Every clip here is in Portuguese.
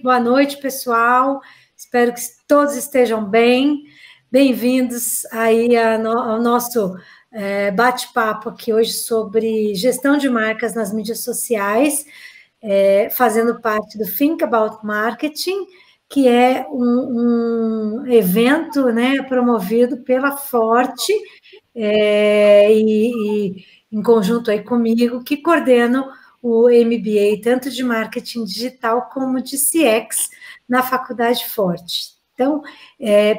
Boa noite, pessoal. Espero que todos estejam bem. Bem-vindos aí ao nosso bate-papo aqui hoje sobre gestão de marcas nas mídias sociais, fazendo parte do Think About Marketing, que é um evento, né, promovido pela Forte e em conjunto aí comigo, que coordeno o MBA, tanto de marketing digital como de CX, na Faculdade Forte. Então,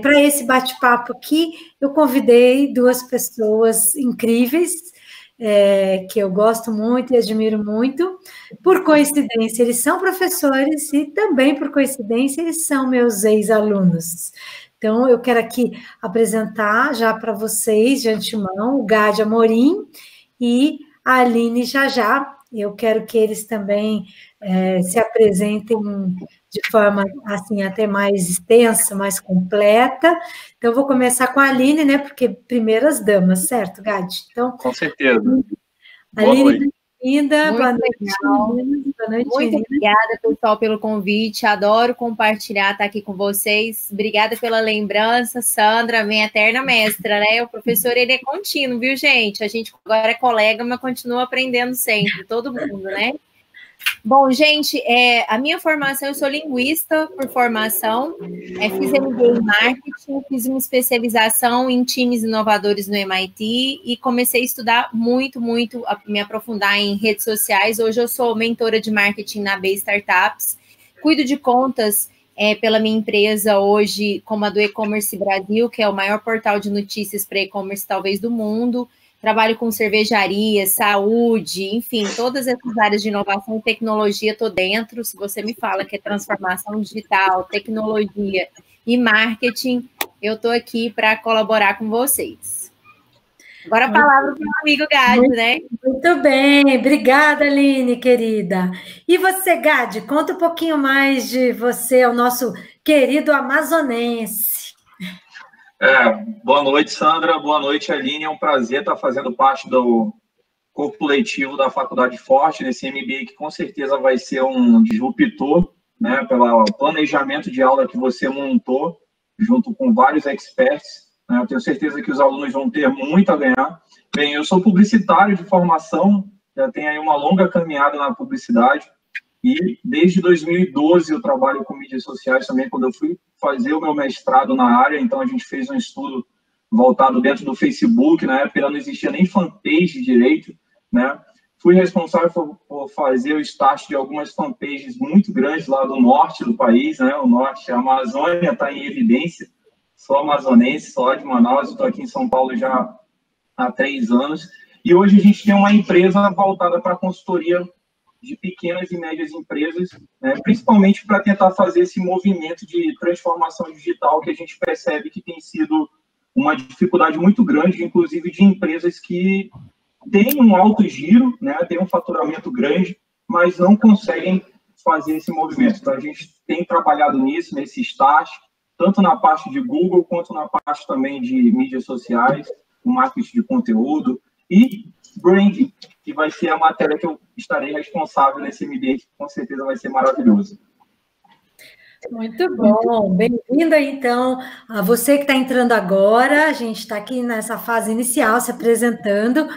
para esse bate-papo aqui, eu convidei duas pessoas incríveis, que eu gosto muito e admiro muito. Por coincidência, eles são professores e também, por coincidência, eles são meus ex-alunos. Então, eu quero aqui apresentar já para vocês, de antemão, o Gade Amorim e a Aline Jajá. Eu quero que eles também se apresentem de forma, assim, até mais extensa, mais completa. Então, eu vou começar com a Aline, né, porque primeiras damas, certo, Gade? Então, com certeza. Aline, bem-vinda. Boa noite, meninas. Boa noite, muito meninas. Obrigada, pessoal, pelo convite. Adoro compartilhar, estar aqui com vocês. Obrigada pela lembrança, Sandra, minha eterna mestra, né? O professor, ele é contínuo, viu, gente? A gente agora é colega, mas continua aprendendo sempre, todo mundo, né? Bom, gente, a minha formação, eu sou linguista por formação, fiz MBA em marketing, fiz uma especialização em times inovadores no MIT e comecei a estudar muito, me aprofundar em redes sociais. Hoje eu sou mentora de marketing na B Startups, cuido de contas pela minha empresa hoje, como a do E-Commerce Brasil, que é o maior portal de notícias para e-commerce talvez do mundo. Trabalho com cervejaria, saúde, enfim, todas essas áreas de inovação e tecnologia estou dentro. Se você me fala que é transformação digital, tecnologia e marketing, eu estou aqui para colaborar com vocês. Agora a palavra para o meu amigo Gade, né? Muito bem, obrigada, Aline, querida. E você, Gade, conta um pouquinho mais de você, o nosso querido amazonense. Boa noite, Sandra. Boa noite, Aline. É um prazer estar fazendo parte do corpo letivo da Faculdade Forte, nesse MBA que com certeza vai ser um disruptor, né, pelo planejamento de aula que você montou, junto com vários experts. Né? Eu tenho certeza que os alunos vão ter muito a ganhar. Bem, eu sou publicitário de formação, já tenho aí uma longa caminhada na publicidade, e desde 2012 eu trabalho com mídias sociais também, quando eu fui fazer o meu mestrado na área. Então a gente fez um estudo voltado dentro do Facebook, na época não existia nem fanpage direito, né? Fui responsável por fazer o start de algumas fanpages muito grandes lá do norte do país, né? O norte, a Amazônia está em evidência, sou amazonense, sou lá de Manaus, estou aqui em São Paulo já há 3 anos, e hoje a gente tem uma empresa voltada para a consultoria de pequenas e médias empresas, né, principalmente para tentar fazer esse movimento de transformação digital que a gente percebe que tem sido uma dificuldade muito grande, inclusive de empresas que têm um alto giro, né, têm um faturamento grande, mas não conseguem fazer esse movimento. Então, a gente tem trabalhado nisso, nesse start, tanto na parte de Google, quanto na parte também de mídias sociais, o marketing de conteúdo e branding, que vai ser a matéria que eu estarei responsável nesse MBA, que com certeza vai ser maravilhoso. Muito bom, bem-vinda então a você que está entrando agora. A gente está aqui nessa fase inicial, se apresentando,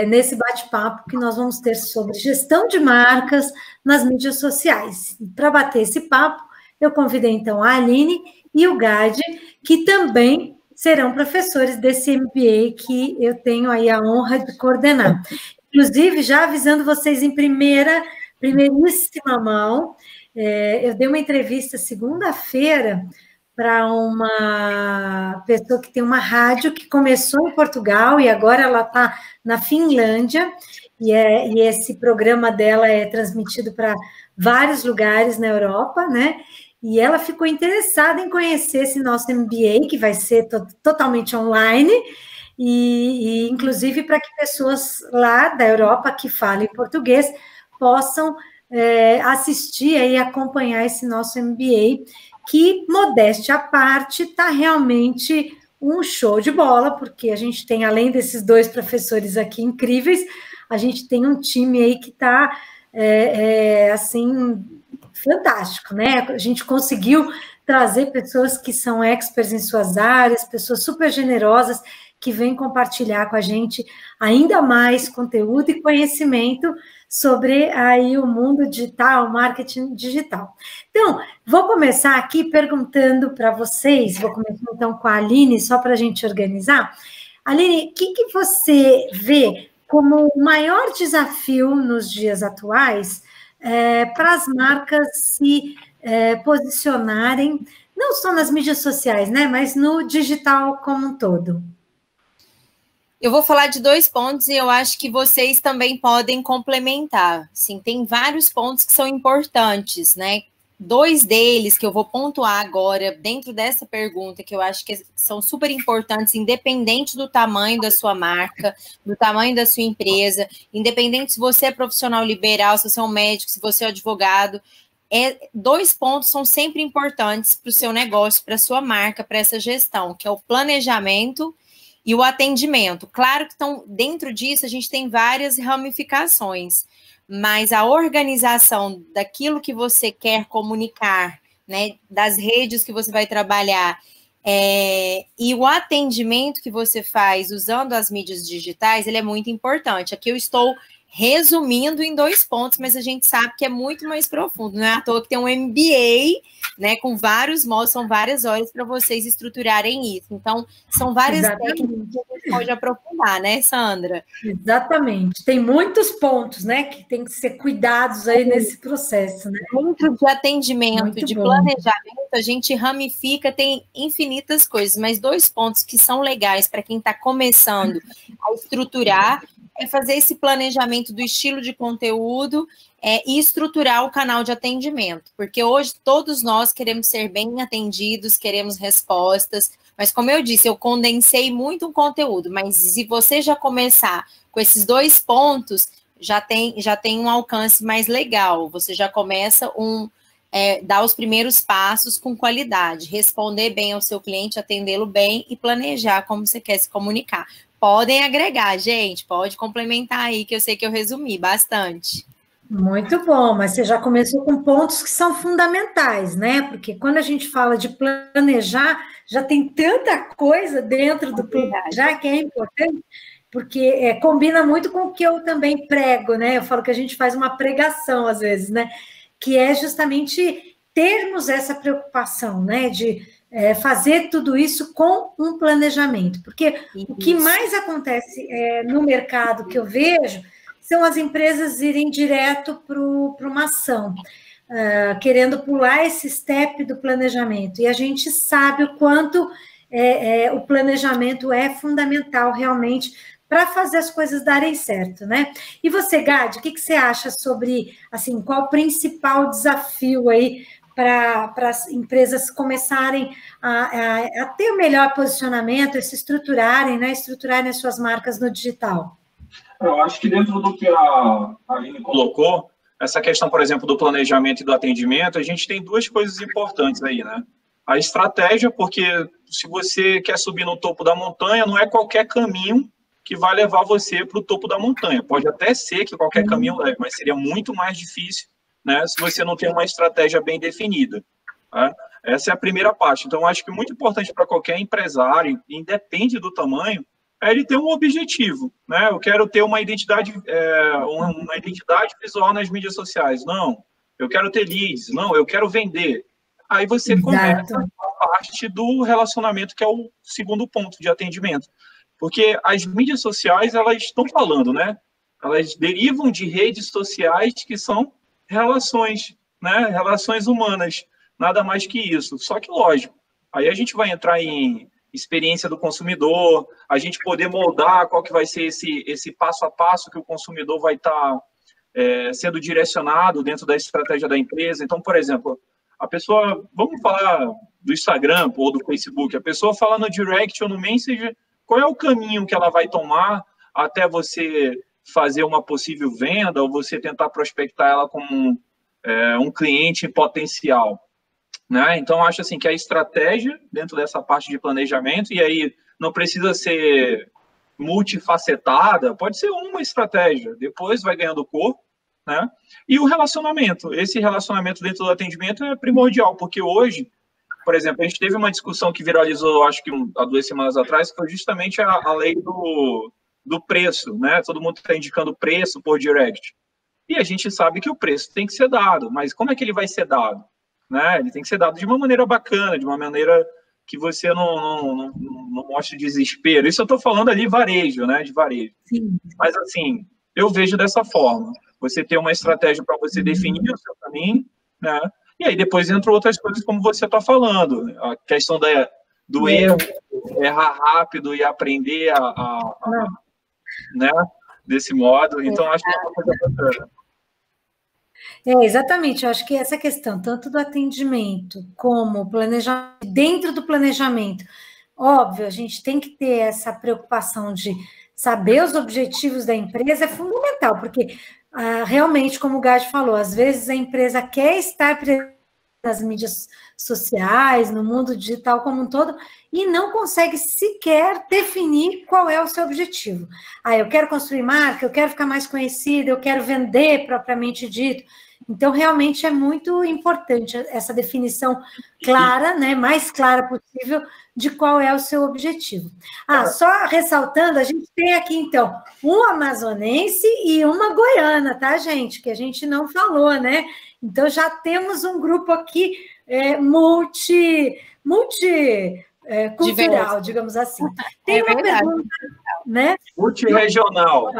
nesse bate-papo que nós vamos ter sobre gestão de marcas nas mídias sociais. Para bater esse papo, eu convidei então a Aline e o Gade, que também serão professores desse MBA que eu tenho aí a honra de coordenar. Inclusive, já avisando vocês em primeiríssima mão, eu dei uma entrevista segunda-feira para uma pessoa que tem uma rádio que começou em Portugal e agora ela está na Finlândia, e esse programa dela é transmitido para vários lugares na Europa, né? E ela ficou interessada em conhecer esse nosso MBA, que vai ser totalmente online, e inclusive para que pessoas lá da Europa que falem português possam assistir e acompanhar esse nosso MBA, que, modéstia à parte, está realmente um show de bola, porque a gente tem, além desses 2 professores aqui incríveis, a gente tem um time aí que está, assim, fantástico, né? A gente conseguiu trazer pessoas que são experts em suas áreas, pessoas super generosas, que vêm compartilhar com a gente ainda mais conteúdo e conhecimento sobre aí o mundo digital, marketing digital. Então, vou começar aqui perguntando para vocês, vou começar então com a Aline, só para a gente organizar. Aline, o que você vê como o maior desafio nos dias atuais para as marcas se posicionarem, não só nas mídias sociais, né, mas no digital como um todo? Eu vou falar de 2 pontos e eu acho que vocês também podem complementar. Sim, tem vários pontos que são importantes, né? 2 deles que eu vou pontuar agora dentro dessa pergunta, que eu acho que são super importantes, independente do tamanho da sua marca, do tamanho da sua empresa, independente se você é profissional liberal, se você é um médico, se você é um advogado. 2 pontos são sempre importantes para o seu negócio, para a sua marca, para essa gestão, que é o planejamento e o atendimento. Claro que dentro disso a gente tem várias ramificações, mas a organização daquilo que você quer comunicar, né, das redes que você vai trabalhar, e o atendimento que você faz usando as mídias digitais, ele é muito importante. Aqui eu estou resumindo em 2 pontos, mas a gente sabe que é muito mais profundo. Não é à toa que tem um MBA, né, com vários módulos, são várias horas para vocês estruturarem isso. Então, são várias técnicas que a gente pode aprofundar, né, Sandra? Exatamente. Tem muitos pontos, né, que tem que ser cuidados aí nesse processo, né? Dentro de atendimento, muito de planejamento, a gente ramifica, tem infinitas coisas, mas 2 pontos que são legais para quem está começando a estruturar é fazer esse planejamento do estilo de conteúdo e estruturar o canal de atendimento, porque hoje todos nós queremos ser bem atendidos, queremos respostas, mas como eu disse, eu condensei muito um conteúdo, mas se você já começar com esses 2 pontos, já tem um alcance mais legal, você já começa dar os primeiros passos com qualidade, responder bem ao seu cliente, atendê-lo bem e planejar como você quer se comunicar. Podem agregar, gente, pode complementar aí, que eu sei que eu resumi bastante. Muito bom, mas você já começou com pontos que são fundamentais, né? Porque quando a gente fala de planejar, já tem tanta coisa dentro do planejar que é importante, porque combina muito com o que eu também prego, né? Eu falo que a gente faz uma pregação às vezes, né? Que é justamente termos essa preocupação, né? De fazer tudo isso com um planejamento, porque o que mais acontece no mercado que eu vejo são as empresas irem direto para uma ação, querendo pular esse step do planejamento, e a gente sabe o quanto o planejamento é fundamental realmente para fazer as coisas darem certo, né? E você, Gade, o que você acha sobre, assim, qual o principal desafio aí para as empresas começarem a ter o melhor posicionamento, a se estruturarem, né? Estruturarem as suas marcas no digital? Eu acho que dentro do que a Aline colocou, essa questão, por exemplo, do planejamento e do atendimento, a gente tem 2 coisas importantes aí, né? A estratégia, porque se você quer subir no topo da montanha, não é qualquer caminho que vai levar você para o topo da montanha. Pode até ser que qualquer caminho leve, mas seria muito mais difícil, né, se você não tem uma estratégia bem definida. Né? Essa é a primeira parte. Então, acho que muito importante para qualquer empresário, independe do tamanho, é ele ter um objetivo. Né? Eu quero ter uma identidade visual nas mídias sociais. Não. Eu quero ter leads. Não, eu quero vender. Aí você começa a parte do relacionamento, que é o segundo ponto de atendimento. Porque as mídias sociais, elas estão falando, né? Elas derivam de redes sociais que são relações, né? Relações humanas, nada mais que isso. Só que, lógico, aí a gente vai entrar em experiência do consumidor, a gente poder moldar qual que vai ser esse passo a passo que o consumidor vai estar sendo direcionado dentro da estratégia da empresa. Então, por exemplo, a pessoa, vamos falar do Instagram ou do Facebook, a pessoa fala no direct ou no Messenger, qual é o caminho que ela vai tomar até você fazer uma possível venda ou você tentar prospectar ela como um cliente potencial, né? Então, acho assim que a estratégia dentro dessa parte de planejamento, e aí não precisa ser multifacetada, pode ser uma estratégia, depois vai ganhando corpo, né? E o relacionamento. Esse relacionamento dentro do atendimento é primordial, porque hoje, por exemplo, a gente teve uma discussão que viralizou, acho que há 2 semanas atrás, que foi justamente a lei do preço, né? Todo mundo está indicando preço por direct. E a gente sabe que o preço tem que ser dado, mas como é que ele vai ser dado? Né? Ele tem que ser dado de uma maneira bacana, de uma maneira que você não mostre desespero. Isso eu estou falando ali varejo, né? De varejo. Sim. Mas, assim, eu vejo dessa forma. Você tem uma estratégia para você definir o seu caminho, né? E aí depois entram outras coisas como você está falando. A questão do erro, errar rápido e aprender né? Desse modo. Então, acho que é uma coisa bacana. Exatamente, eu acho que essa questão, tanto do atendimento como planejamento, dentro do planejamento, óbvio, a gente tem que ter essa preocupação de saber os objetivos da empresa, é fundamental, porque realmente, como o Gade falou, às vezes a empresa quer estar presente nas mídias sociais, no mundo digital como um todo, e não consegue sequer definir qual é o seu objetivo. Eu quero construir marca, eu quero ficar mais conhecida, eu quero vender propriamente dito. Então, realmente é muito importante essa definição clara, né, mais clara possível, de qual é o seu objetivo. Só ressaltando, a gente tem aqui, então, um amazonense e uma goiana, tá, gente? Que a gente não falou, né? Então, já temos um grupo aqui multicultural, digamos assim. Tem uma pergunta, né? Multirregional.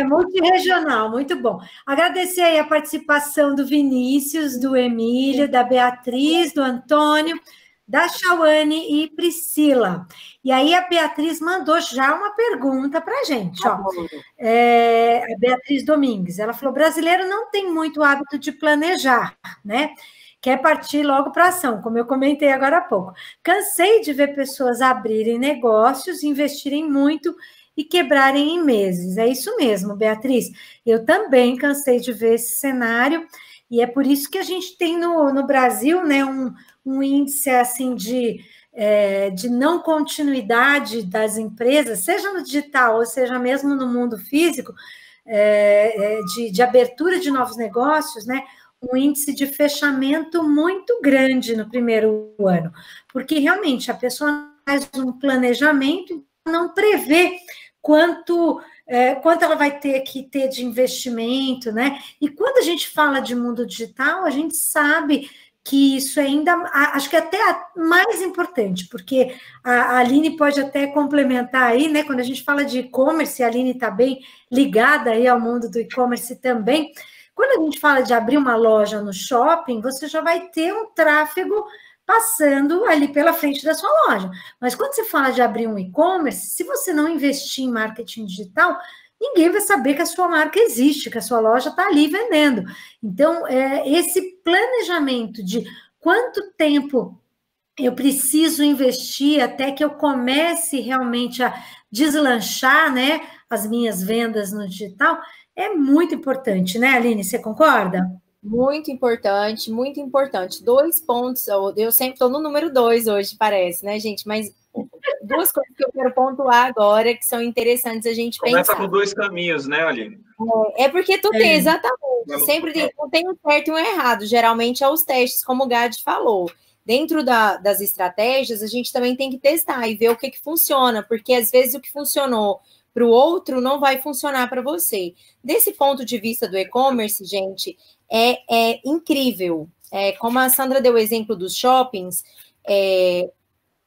Multirregional, muito bom. Agradecer aí a participação do Vinícius, do Emílio, da Beatriz, do Antônio, da Chauane e Priscila. E aí a Beatriz mandou já uma pergunta para a gente. A Beatriz Domingues, ela falou, brasileiro não tem muito hábito de planejar, né? Quer partir logo para a ação, como eu comentei agora há pouco. Cansei de ver pessoas abrirem negócios, investirem muito e quebrarem em meses. É isso mesmo, Beatriz. Eu também cansei de ver esse cenário, e é por isso que a gente tem no Brasil, né, um índice assim de não continuidade das empresas, seja no digital, ou seja mesmo no mundo físico, de abertura de novos negócios, né? Um índice de fechamento muito grande no primeiro ano, porque realmente a pessoa faz um planejamento, não prevê quanto ela vai ter que ter de investimento, né? E quando a gente fala de mundo digital, a gente sabe que isso ainda, acho que até mais importante, porque a Aline pode até complementar aí, né? Quando a gente fala de e-commerce, a Aline está bem ligada aí ao mundo do e-commerce também. Quando a gente fala de abrir uma loja no shopping, você já vai ter um tráfego passando ali pela frente da sua loja. Mas quando você fala de abrir um e-commerce, se você não investir em marketing digital, ninguém vai saber que a sua marca existe, que a sua loja está ali vendendo. Então, esse planejamento de quanto tempo eu preciso investir até que eu comece realmente a deslanchar, né, as minhas vendas no digital, é muito importante, né, Aline? Você concorda? Muito importante, muito importante. 2 pontos, eu sempre estou no número 2 hoje, parece, né, gente? Mas 2 coisas que eu quero pontuar agora, que são interessantes a gente pensar. Começa com 2 caminhos, né, Aline? É porque tu tem, exatamente. Sempre não tem um certo e um errado. Geralmente é os testes, como o Gade falou. Dentro das estratégias, a gente também tem que testar e ver o que funciona, porque às vezes o que funcionou para o outro não vai funcionar para você. Desse ponto de vista do e-commerce, gente, é incrível. Como a Sandra deu o exemplo dos shoppings,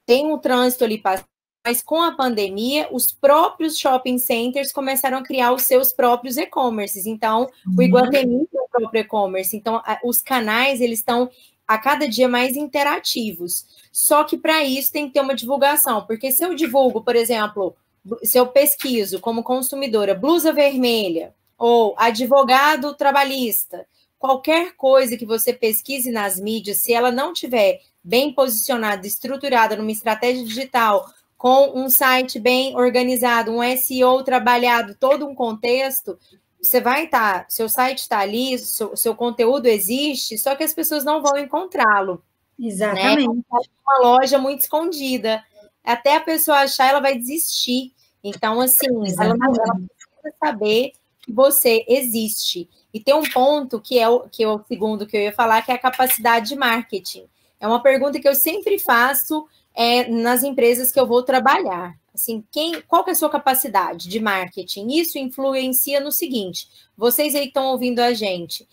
tem um trânsito ali passando, mas com a pandemia, os próprios shopping centers começaram a criar os seus próprios e-commerces. Então, o Iguatemi tem o próprio e-commerce. Então, os canais, eles estão a cada dia mais interativos. Só que para isso tem que ter uma divulgação, porque se eu divulgo, por exemplo, se eu pesquiso como consumidora blusa vermelha ou advogado trabalhista, qualquer coisa que você pesquise nas mídias, se ela não tiver bem posicionada, estruturada numa estratégia digital, com um site bem organizado, um SEO trabalhado, todo um contexto, você vai estar, seu site está ali, seu conteúdo existe, só que as pessoas não vão encontrá-lo. Exatamente. Né? Uma loja muito escondida. Até a pessoa achar, ela vai desistir. Então, assim, ela precisa saber que você existe. E tem um ponto que é o segundo que eu ia falar, que é a capacidade de marketing. É uma pergunta que eu sempre faço nas empresas que eu vou trabalhar. Assim, qual que é a sua capacidade de marketing? Isso influencia no seguinte, vocês aí que estão ouvindo a gente,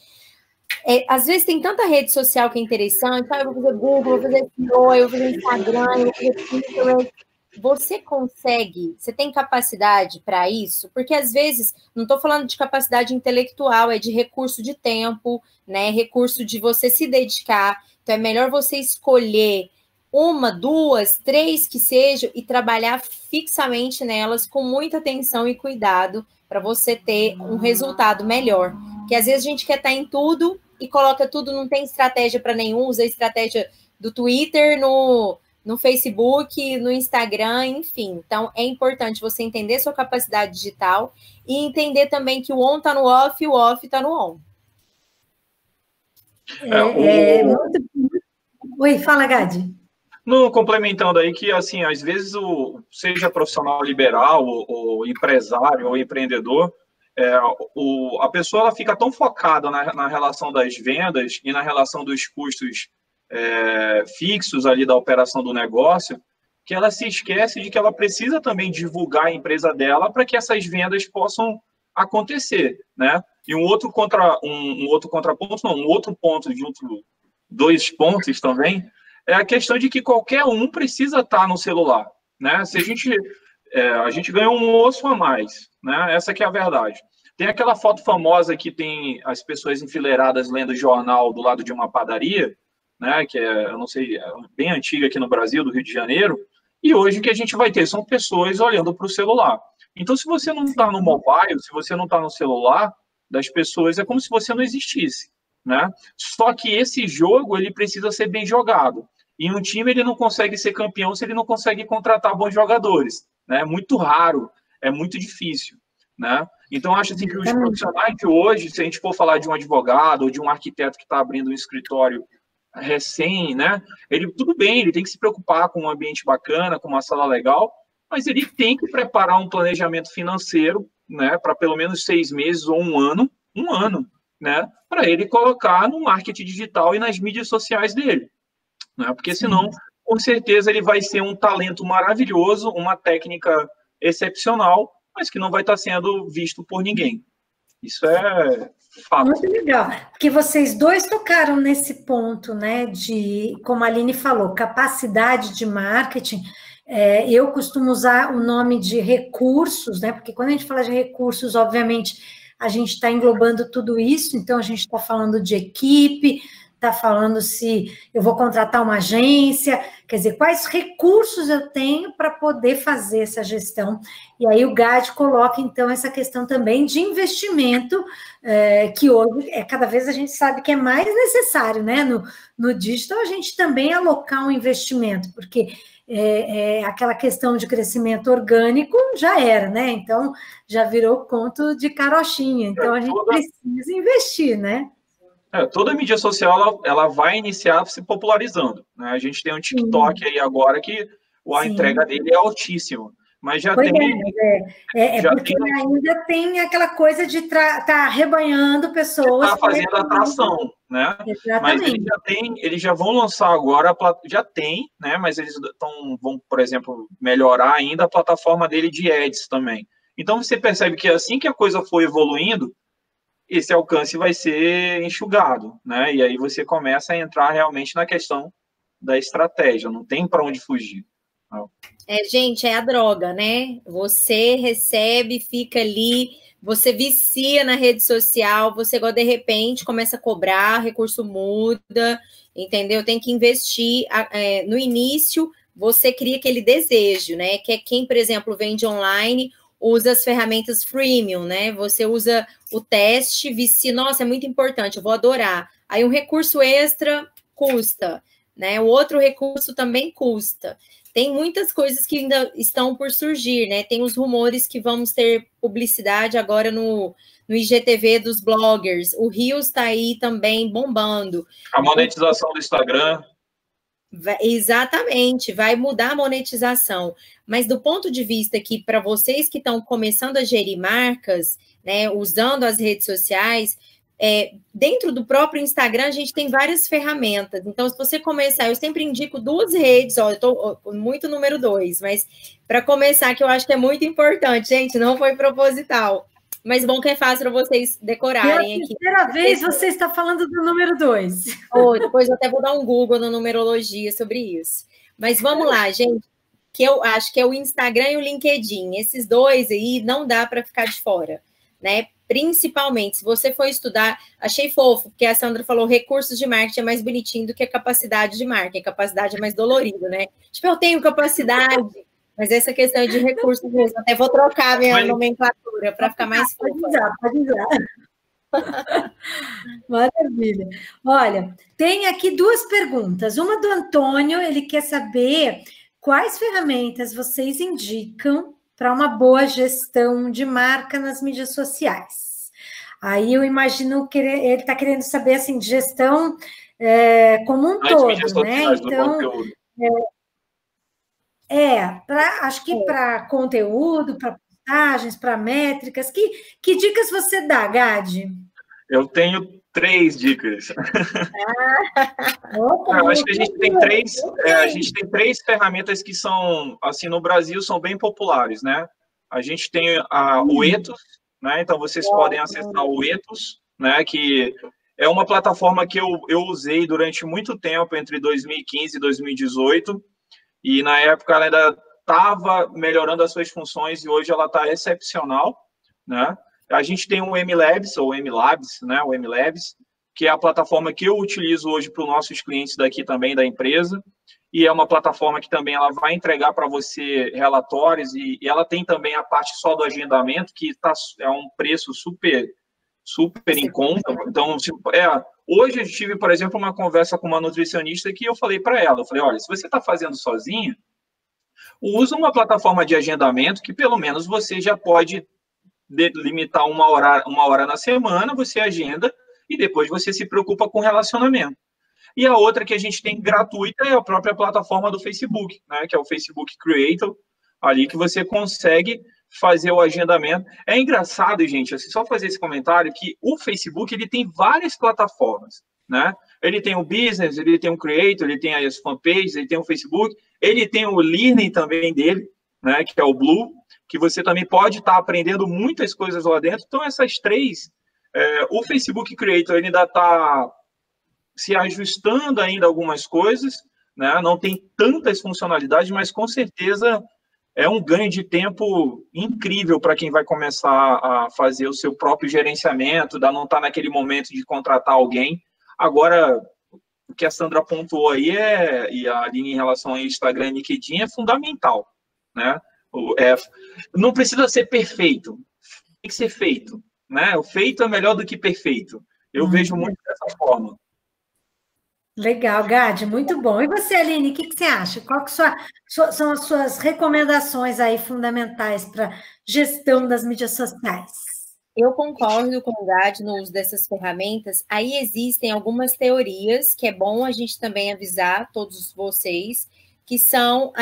às vezes tem tanta rede social que é interessante, eu vou fazer Google, vou fazer SEO, eu vou fazer Instagram, eu vou fazer Twitter. Você consegue, você tem capacidade para isso? Porque às vezes, não estou falando de capacidade intelectual, é de recurso de tempo, né? Recurso de você se dedicar. Então é melhor você escolher 1, 2, 3 que sejam e trabalhar fixamente nelas com muita atenção e cuidado para você ter um resultado melhor. Porque às vezes a gente quer estar em tudo e coloca tudo, não tem estratégia para nenhum, usa a estratégia do Twitter, no Facebook, no Instagram, enfim. Então, é importante você entender sua capacidade digital e entender também que o on está no off e o off está no on. Oi, fala, Gadi. No, complementando aí que, assim, às vezes, seja profissional liberal, ou empresário, ou empreendedor, a pessoa ela fica tão focada na relação das vendas e na relação dos custos fixos ali da operação do negócio, que ela se esquece de que ela precisa também divulgar a empresa dela para que essas vendas possam acontecer, né? E um outro contraponto, não, um outro ponto, junto, 2 pontos também, é a questão de que qualquer um precisa estar no celular, né? Se a gente ganhou um osso a mais, né? Essa que é a verdade. Tem aquela foto famosa que tem as pessoas enfileiradas lendo jornal do lado de uma padaria, né? Que eu não sei, bem antiga aqui no Brasil, do Rio de Janeiro, e hoje o que a gente vai ter são pessoas olhando para o celular. Então, se você não está no mobile, se você não está no celular das pessoas, é como se você não existisse, né? Só que esse jogo, ele precisa ser bem jogado. E um time, ele não consegue ser campeão se ele não consegue contratar bons jogadores, né? É muito raro, é muito difícil, né? Então, acho assim, que os profissionais de hoje, se a gente for falar de um advogado ou de um arquiteto que está abrindo um escritório recém, né? Tudo bem, ele tem que se preocupar com um ambiente bacana, com uma sala legal, mas ele tem que preparar um planejamento financeiro, né? Para pelo menos 6 meses ou um ano, né? Para ele colocar no marketing digital e nas mídias sociais dele. Né? Porque senão, com certeza, ele vai ser um talento maravilhoso, uma técnica excepcional, mas que não vai estar sendo visto por ninguém. Isso é fato. Muito legal, porque vocês dois tocaram nesse ponto, né, de, como a Aline falou, capacidade de marketing. Eu costumo usar o nome de recursos, né, porque quando a gente fala de recursos, obviamente, a gente está englobando tudo isso, então a gente está falando de equipe, está falando se eu vou contratar uma agência, quer dizer, quais recursos eu tenho para poder fazer essa gestão. E aí o Gadi coloca, então, essa questão também de investimento, que hoje, cada vez a gente sabe que é mais necessário, né? No digital, a gente também alocar um investimento, porque aquela questão de crescimento orgânico já era, né? Então, já virou conto de carochinha. Então, a gente precisa investir, né? Toda mídia social ela vai iniciar se popularizando, né? A gente tem um TikTok aí agora que a entrega dele é altíssima, mas já tem... porque ainda tem aquela coisa de estar arrebanhando pessoas... Está fazendo atração, né? Exatamente. Mas eles já vão lançar agora, já tem, né? Mas eles vão, por exemplo, melhorar ainda a plataforma dele de ads também. Então, você percebe que assim que a coisa for evoluindo, esse alcance vai ser enxugado, né? E aí você começa a entrar realmente na questão da estratégia, não tem para onde fugir. Gente, é a droga, né? Você recebe, fica ali, você vicia na rede social, você de repente começa a cobrar, recurso muda, entendeu? Tem que investir. No início, você cria aquele desejo, né? Que é quem, por exemplo, vende online, usa as ferramentas freemium, né? Você usa o teste, vicia, nossa, é muito importante, eu vou adorar. Aí um recurso extra custa, né? O outro recurso também custa. Tem muitas coisas que ainda estão por surgir, né? Tem os rumores que vamos ter publicidade agora no IGTV dos bloggers. O Reels está aí também bombando. A monetização do Instagram. Exatamente, vai mudar a monetização. Mas do ponto de vista que, para vocês que estão começando a gerir marcas, né, usando as redes sociais, dentro do próprio Instagram, a gente tem várias ferramentas. Então, se você começar, eu sempre indico 2 redes, eu estou muito número 2, mas para começar, que eu acho que é muito importante, gente, não foi proposital. Mas bom que é fácil para vocês decorarem aqui. Pela primeira vez você está falando do número 2. Depois eu até vou dar um Google na numerologia sobre isso. Mas vamos lá, gente, que eu acho que é o Instagram e o LinkedIn. Esses 2 aí não dá para ficar de fora, né? Principalmente, se você for estudar, achei fofo, porque a Sandra falou recursos de marketing é mais bonitinho do que a capacidade de marketing. A capacidade é mais dolorida, né? Tipo, eu tenho capacidade, mas essa questão é de recursos mesmo. Até vou trocar a minha nomenclatura para ficar mais fofa. Pode usar. Maravilha. Olha, tem aqui 2 perguntas. Uma do Antônio, ele quer saber quais ferramentas vocês indicam para uma boa gestão de marca nas mídias sociais. Aí eu imagino que ele está querendo saber, assim, de gestão como um todo, né? Então, acho que para conteúdo, para postagens, para métricas, que dicas você dá, Gade? Eu tenho 3 dicas. Eu acho que a gente tem 3 ferramentas que são, assim, no Brasil, são bem populares, né? A gente tem o Ethos, né? Então, vocês podem acessar o Ethos, né? Que é uma plataforma que eu usei durante muito tempo, entre 2015 e 2018, e na época ela ainda estava melhorando as suas funções e hoje ela está excepcional, né? A gente tem o MLabs, ou MLabs, né? O MLabs, que é a plataforma que eu utilizo hoje para os nossos clientes daqui também da empresa, e é uma plataforma que também ela vai entregar para você relatórios, e ela tem também a parte só do agendamento, que é um preço super em conta. Então, hoje eu tive, por exemplo, uma conversa com uma nutricionista que eu falei para ela, olha, se você está fazendo sozinha, usa uma plataforma de agendamento que pelo menos você já pode limitar uma hora na semana, você agenda e depois você se preocupa com o relacionamento. E a outra que a gente tem gratuita é a própria plataforma do Facebook, né, que é o Facebook Creator, ali que você consegue fazer o agendamento. É engraçado, gente, assim, só fazer esse comentário, que o Facebook ele tem várias plataformas, né? Ele tem o Business, ele tem o Creator, ele tem as fanpages, ele tem o Facebook, ele tem o Learning também dele, né, que é o Blue, que você também pode estar aprendendo muitas coisas lá dentro. Então, essas 3, o Facebook Creator ele ainda está se ajustando ainda algumas coisas, né? Não tem tantas funcionalidades, mas com certeza é um ganho de tempo incrível para quem vai começar a fazer o seu próprio gerenciamento, não estar naquele momento de contratar alguém. Agora, o que a Sandra pontuou aí e a Aline em relação ao Instagram e LinkedIn é fundamental, né? Não precisa ser perfeito, tem que ser feito, né? O feito é melhor do que perfeito. Eu vejo muito dessa forma. Legal, Gade, muito bom. E você, Aline, o que você acha? Qual que são as suas recomendações aí fundamentais para gestão das mídias sociais? Eu concordo com o Gade no uso dessas ferramentas. Aí existem algumas teorias que é bom a gente também avisar todos vocês, que são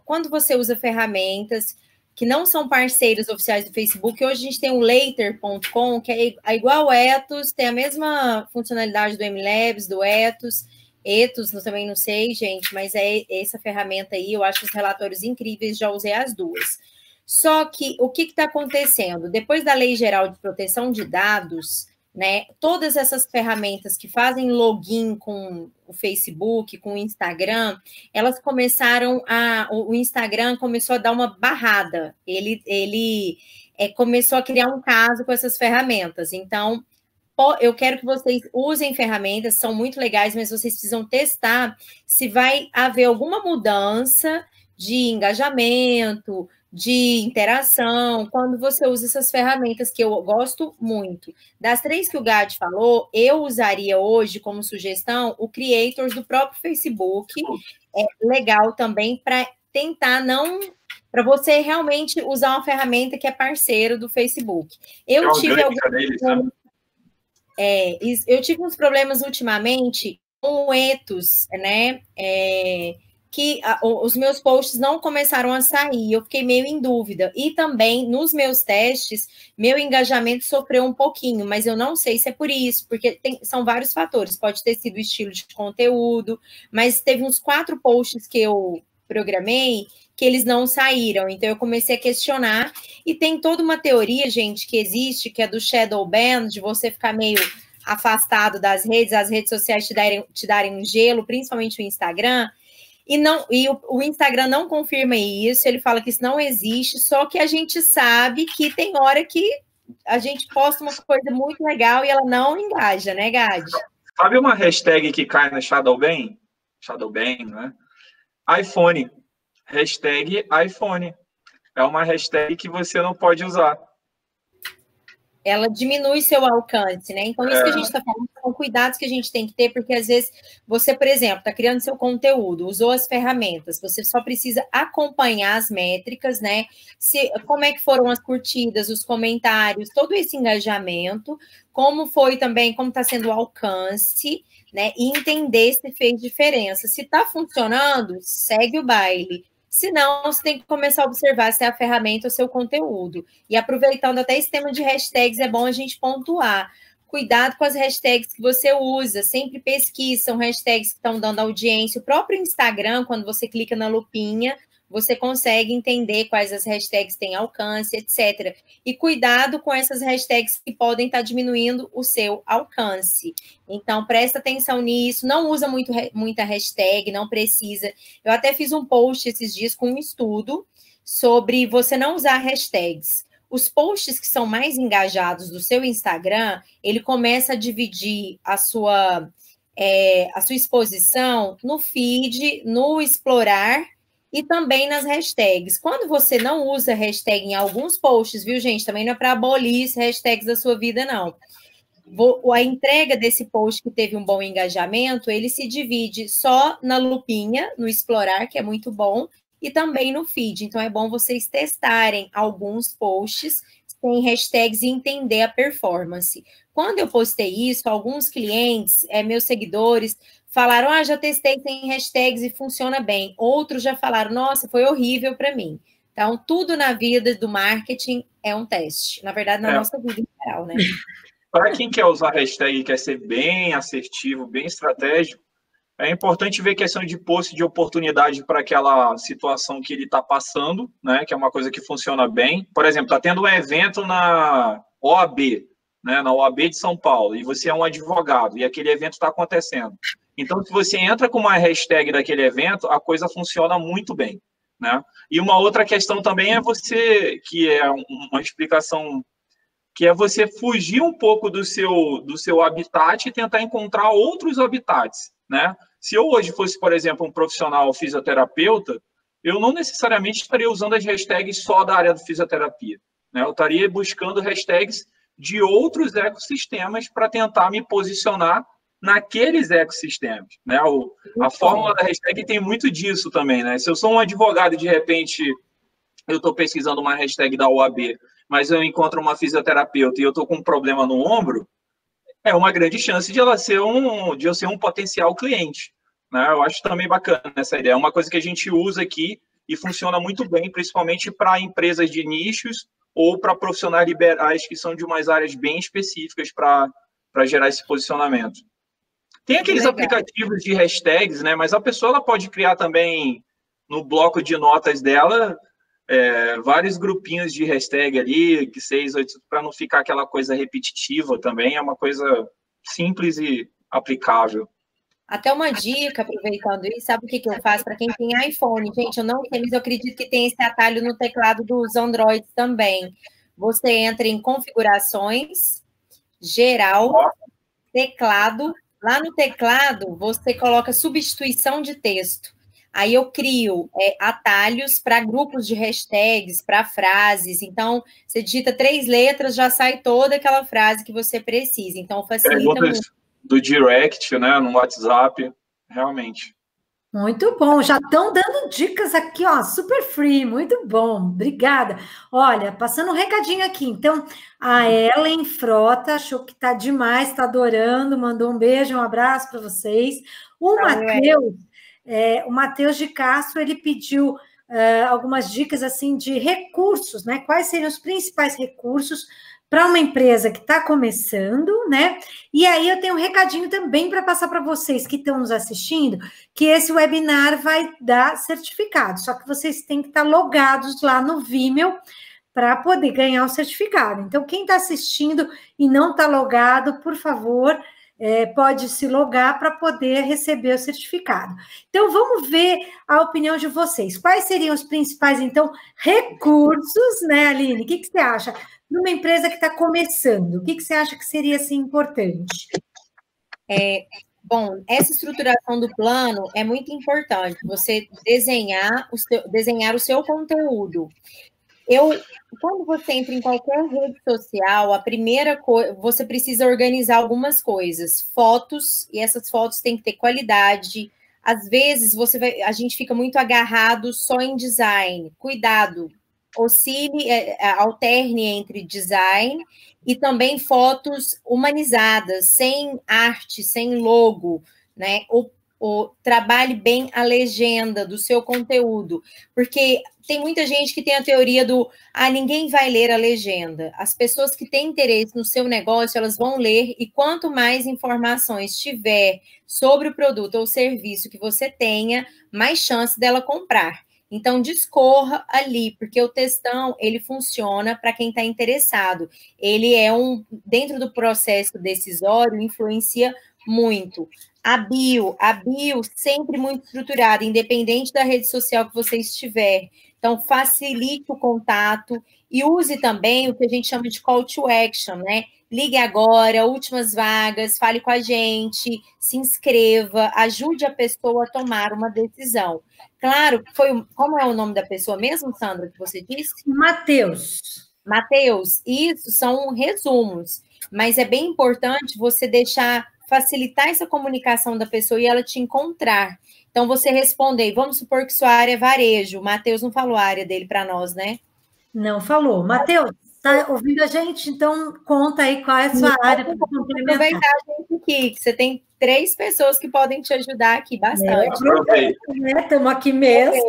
quando você usa ferramentas que não são parceiros oficiais do Facebook. Hoje a gente tem o Later.com, que é igual ao Ethos, tem a mesma funcionalidade do MLabs, do Ethos, também não sei, gente, mas é essa ferramenta aí, eu acho os relatórios incríveis, já usei as 2. Só que o que está acontecendo? Depois da Lei Geral de Proteção de Dados, né, todas essas ferramentas que fazem login com o Facebook, com o Instagram, elas começaram o Instagram começou a dar uma barrada, ele começou a criar um caso com essas ferramentas. Então, eu quero que vocês usem ferramentas, são muito legais, mas vocês precisam testar se vai haver alguma mudança de engajamento, de interação, quando você usa essas ferramentas, que eu gosto muito. Das 3 que o Gade falou, eu usaria hoje como sugestão o Creators do próprio Facebook. É legal também para tentar para você realmente usar uma ferramenta que é parceiro do Facebook. Eu tive uns problemas ultimamente o ethos, né? Que os meus posts não começaram a sair, eu fiquei meio em dúvida. E também, nos meus testes, meu engajamento sofreu um pouquinho, mas eu não sei se é por isso, porque são vários fatores. Pode ter sido o estilo de conteúdo, mas teve uns 4 posts que eu programei que eles não saíram. Então, eu comecei a questionar. E tem toda uma teoria, gente, que existe, que é do shadow ban, de você ficar meio afastado das redes, as redes sociais te darem um gelo, principalmente o Instagram. E o Instagram não confirma isso, ele fala que isso não existe, só que a gente sabe que tem hora que a gente posta uma coisa muito legal e ela não engaja, né, Gade? Sabe uma hashtag que cai no Shadowban? Shadowban, né? iPhone. Hashtag iPhone. É uma hashtag que você não pode usar. Ela diminui seu alcance, né? Então, isso que a gente está falando são cuidados que a gente tem que ter, porque às vezes você, por exemplo, está criando seu conteúdo, usou as ferramentas, você só precisa acompanhar as métricas, né? Como é que foram as curtidas, os comentários, todo esse engajamento, como foi também, como está sendo o alcance, né? E entender se fez diferença. Se está funcionando, segue o baile. Se não, você tem que começar a observar se é a ferramenta ou seu conteúdo. E aproveitando até esse tema de hashtags, é bom a gente pontuar. Cuidado com as hashtags que você usa, sempre pesquise, são hashtags que estão dando audiência. O próprio Instagram, quando você clica na lupinha, você consegue entender quais as hashtags têm alcance, etc. E cuidado com essas hashtags que podem estar diminuindo o seu alcance. Então, presta atenção nisso, não usa muita hashtag, não precisa. Eu até fiz um post esses dias com um estudo sobre você não usar hashtags. Os posts que são mais engajados do seu Instagram, ele começa a dividir a sua exposição no feed, no explorar, e também nas hashtags. Quando você não usa hashtag em alguns posts, viu, gente? Também não é para abolir as hashtags da sua vida, não. A entrega desse post que teve um bom engajamento, ele se divide só na lupinha, no explorar, que é muito bom, e também no feed. Então, é bom vocês testarem alguns posts sem hashtags e entender a performance. Quando eu postei isso, alguns clientes, meus seguidores, falaram, já testei sem hashtags e funciona bem. Outros já falaram, nossa, foi horrível para mim. Então, tudo na vida do marketing é um teste. Na verdade, na nossa vida em geral, né? Para quem quer usar hashtag e quer ser bem assertivo, bem estratégico, é importante ver questão de post de oportunidade para aquela situação que ele está passando, né? Que é uma coisa que funciona bem. Por exemplo, está tendo um evento na OAB, né? Na OAB de São Paulo, e você é um advogado, e aquele evento está acontecendo. Então, se você entra com uma hashtag daquele evento, a coisa funciona muito bem, né? E uma outra questão também é que é uma explicação, que é você fugir um pouco do seu habitat e tentar encontrar outros habitats, né? Se eu hoje fosse, por exemplo, um profissional fisioterapeuta, eu não necessariamente estaria usando as hashtags só da área de fisioterapia, né? Eu estaria buscando hashtags de outros ecossistemas para tentar me posicionar naqueles ecossistemas, né? A fórmula da hashtag tem muito disso também, né? Se eu sou um advogado e, de repente, eu estou pesquisando uma hashtag da OAB, mas eu encontro uma fisioterapeuta e eu estou com um problema no ombro, é uma grande chance de eu ser um potencial cliente, né? Eu acho também bacana essa ideia. É uma coisa que a gente usa aqui e funciona muito bem, principalmente para empresas de nichos ou para profissionais liberais que são de umas áreas bem específicas para gerar esse posicionamento. Tem aqueles aplicativos de hashtags, né? Mas a pessoa ela pode criar também no bloco de notas dela vários grupinhos de hashtag ali, 6, 8, para não ficar aquela coisa repetitiva também. É uma coisa simples e aplicável. Até uma dica, aproveitando isso, sabe o que eu faço para quem tem iPhone? Gente, eu não sei, mas eu acredito que tem esse atalho no teclado dos Androids também. Você entra em configurações, geral, teclado. Lá no teclado, você coloca substituição de texto. Aí eu crio atalhos para grupos de hashtags, para frases. Então, você digita 3 letras, já sai toda aquela frase que você precisa. Então, facilita muito. Do direct, né, no WhatsApp, realmente. Muito bom, já estão dando dicas aqui, ó, super free, muito bom, obrigada. Olha, passando um recadinho aqui, então, a Ellen Frota achou que tá demais, tá adorando, mandou um beijo, um abraço para vocês. O Matheus de Castro, ele pediu algumas dicas, assim, de recursos, né? Quais seriam os principais recursos para uma empresa que está começando, né? E aí eu tenho um recadinho também para passar para vocês que estão nos assistindo, que esse webinar vai dar certificado, só que vocês têm que estar logados lá no Vimeo para poder ganhar o certificado. Então, quem está assistindo e não está logado, por favor, pode se logar para poder receber o certificado. Então, vamos ver a opinião de vocês. Quais seriam os principais, então, recursos, né, Aline? O que você acha? Numa empresa que está começando, o que você acha que seria, assim, importante? Bom, essa estruturação do plano é muito importante, você desenhar o seu conteúdo. Quando você entra em qualquer rede social, a primeira coisa, você precisa organizar algumas coisas, fotos, e essas fotos têm que ter qualidade. Às vezes, a gente fica muito agarrado só em design. Cuidado, alterne entre design e também fotos humanizadas, sem arte, sem logo, né? Trabalhe bem a legenda do seu conteúdo, porque tem muita gente que tem a teoria ninguém vai ler a legenda. As pessoas que têm interesse no seu negócio, elas vão ler, e quanto mais informações tiver sobre o produto ou serviço que você tenha, mais chance dela comprar. Então, discorra ali, porque o textão, ele funciona para quem está interessado. Ele dentro do processo decisório, influencia muito. A bio sempre muito estruturada, independente da rede social que você estiver. Então, facilite o contato e use também o que a gente chama de call to action, né? Ligue agora, últimas vagas, fale com a gente, se inscreva, ajude a pessoa a tomar uma decisão. Claro, como é o nome da pessoa mesmo, Sandra, que você disse? Matheus, isso são resumos, mas é bem importante você facilitar essa comunicação da pessoa e ela te encontrar. Então, você responder, vamos supor que sua área é varejo, o Matheus não falou a área dele para nós, né? Não falou. Matheus, está ouvindo a gente? Então, conta aí qual é a sua área para complementar. Aproveitar a gente aqui, que você tem 3 pessoas que podem te ajudar aqui bastante. Estamos aqui mesmo.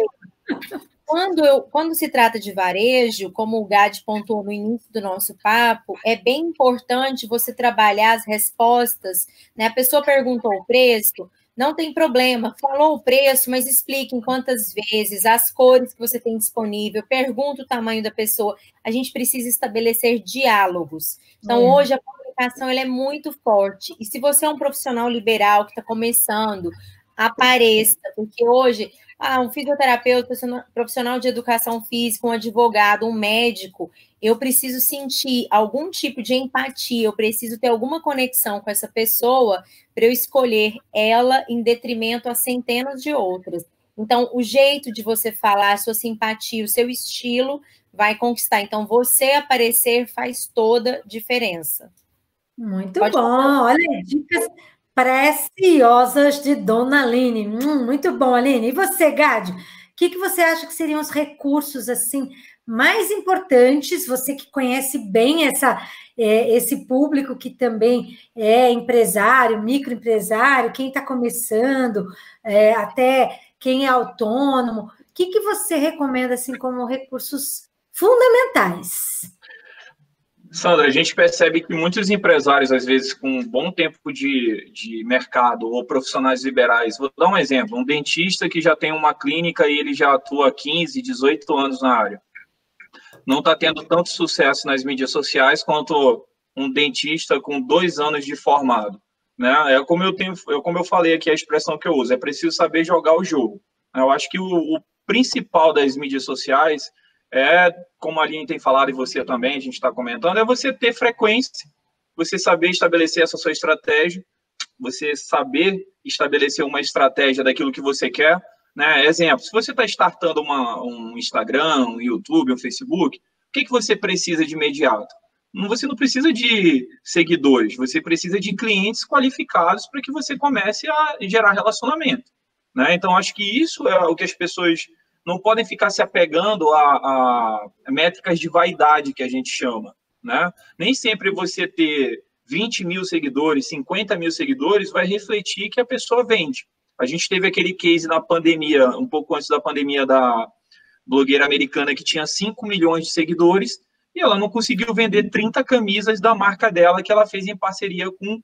Quando se trata de varejo, como o Gade pontuou no início do nosso papo, é bem importante você trabalhar as respostas, né? A pessoa perguntou o preço, não tem problema, falou o preço, mas explique em quantas vezes, as cores que você tem disponível, pergunta o tamanho da pessoa. A gente precisa estabelecer diálogos. Então, hoje, a comunicação ela é muito forte. E se você é um profissional liberal que está começando, apareça, porque hoje... um fisioterapeuta, profissional de educação física, um advogado, um médico, eu preciso sentir algum tipo de empatia, eu preciso ter alguma conexão com essa pessoa para eu escolher ela em detrimento a centenas de outras. Então, o jeito de você falar, a sua simpatia, o seu estilo vai conquistar. Então, você aparecer faz toda diferença. Muito bom. Olha, dicas preciosas de Dona Aline. Muito bom, Aline. E você, Gade? O que você acha que seriam os recursos assim mais importantes? Você que conhece bem esse público que também é empresário, microempresário, quem está começando, até quem é autônomo. O que você recomenda assim como recursos fundamentais? Sandra, a gente percebe que muitos empresários, às vezes, com um bom tempo de mercado ou profissionais liberais, vou dar um exemplo, um dentista que já tem uma clínica e ele já atua há 15, 18 anos na área. Não está tendo tanto sucesso nas mídias sociais quanto um dentista com 2 anos de formado. Né? Como eu falei aqui, a expressão que eu uso, é preciso saber jogar o jogo. Eu acho que o principal das mídias sociais como a Aline tem falado e você também, a gente está comentando, é você ter frequência, você saber estabelecer essa sua estratégia, você saber estabelecer uma estratégia daquilo que você quer, né? Exemplo, se você está startando um Instagram, um YouTube, um Facebook, o que você precisa de imediato? Você não precisa de seguidores, você precisa de clientes qualificados para que você comece a gerar relacionamento. né? Então, acho que isso é o que as pessoas não podem ficar se apegando a métricas de vaidade, que a gente chama, né? Nem sempre você ter 20 mil seguidores, 50 mil seguidores, vai refletir que a pessoa vende. A gente teve aquele case na pandemia, um pouco antes da pandemia, da blogueira americana que tinha 5 milhões de seguidores e ela não conseguiu vender 30 camisas da marca dela que ela fez em parceria com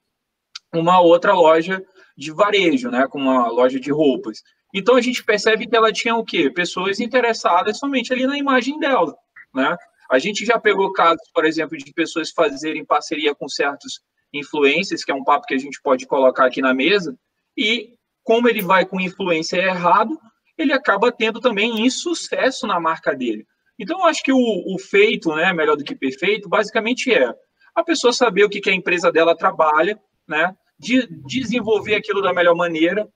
uma outra loja de varejo, né, com uma loja de roupas. Então, a gente percebe que ela tinha o quê? Pessoas interessadas somente ali na imagem dela, né? A gente já pegou casos, por exemplo, de pessoas fazerem parceria com certos influencers, que é um papo que a gente pode colocar aqui na mesa, e como ele vai com influência errado, ele acaba tendo também insucesso na marca dele. Então, eu acho que o feito, né, melhor do que perfeito, basicamente é a pessoa saber o que a empresa dela trabalha, né, de desenvolver aquilo da melhor maneira.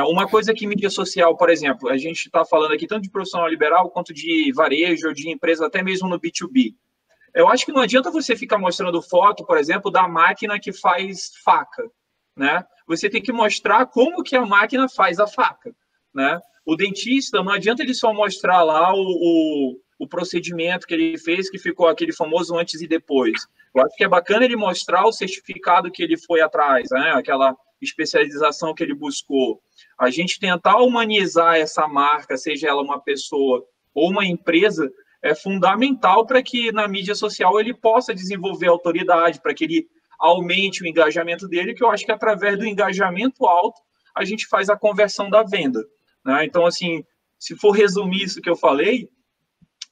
Uma coisa que mídia social, por exemplo, a gente está falando aqui tanto de profissional liberal quanto de varejo, de empresa, até mesmo no B2B. Eu acho que não adianta você ficar mostrando foto, por exemplo, da máquina que faz faca, né? Você tem que mostrar como que a máquina faz a faca, né? O dentista, não adianta ele só mostrar lá o procedimento que ele fez, que ficou aquele famoso antes e depois. Eu acho que é bacana ele mostrar o certificado que ele foi atrás, né? Aquela especialização que ele buscou. A gente tentar humanizar essa marca, seja ela uma pessoa ou uma empresa, é fundamental para que na mídia social ele possa desenvolver autoridade, para que ele aumente o engajamento dele, que eu acho que através do engajamento alto a gente faz a conversão da venda, né? Então, assim, se for resumir isso que eu falei,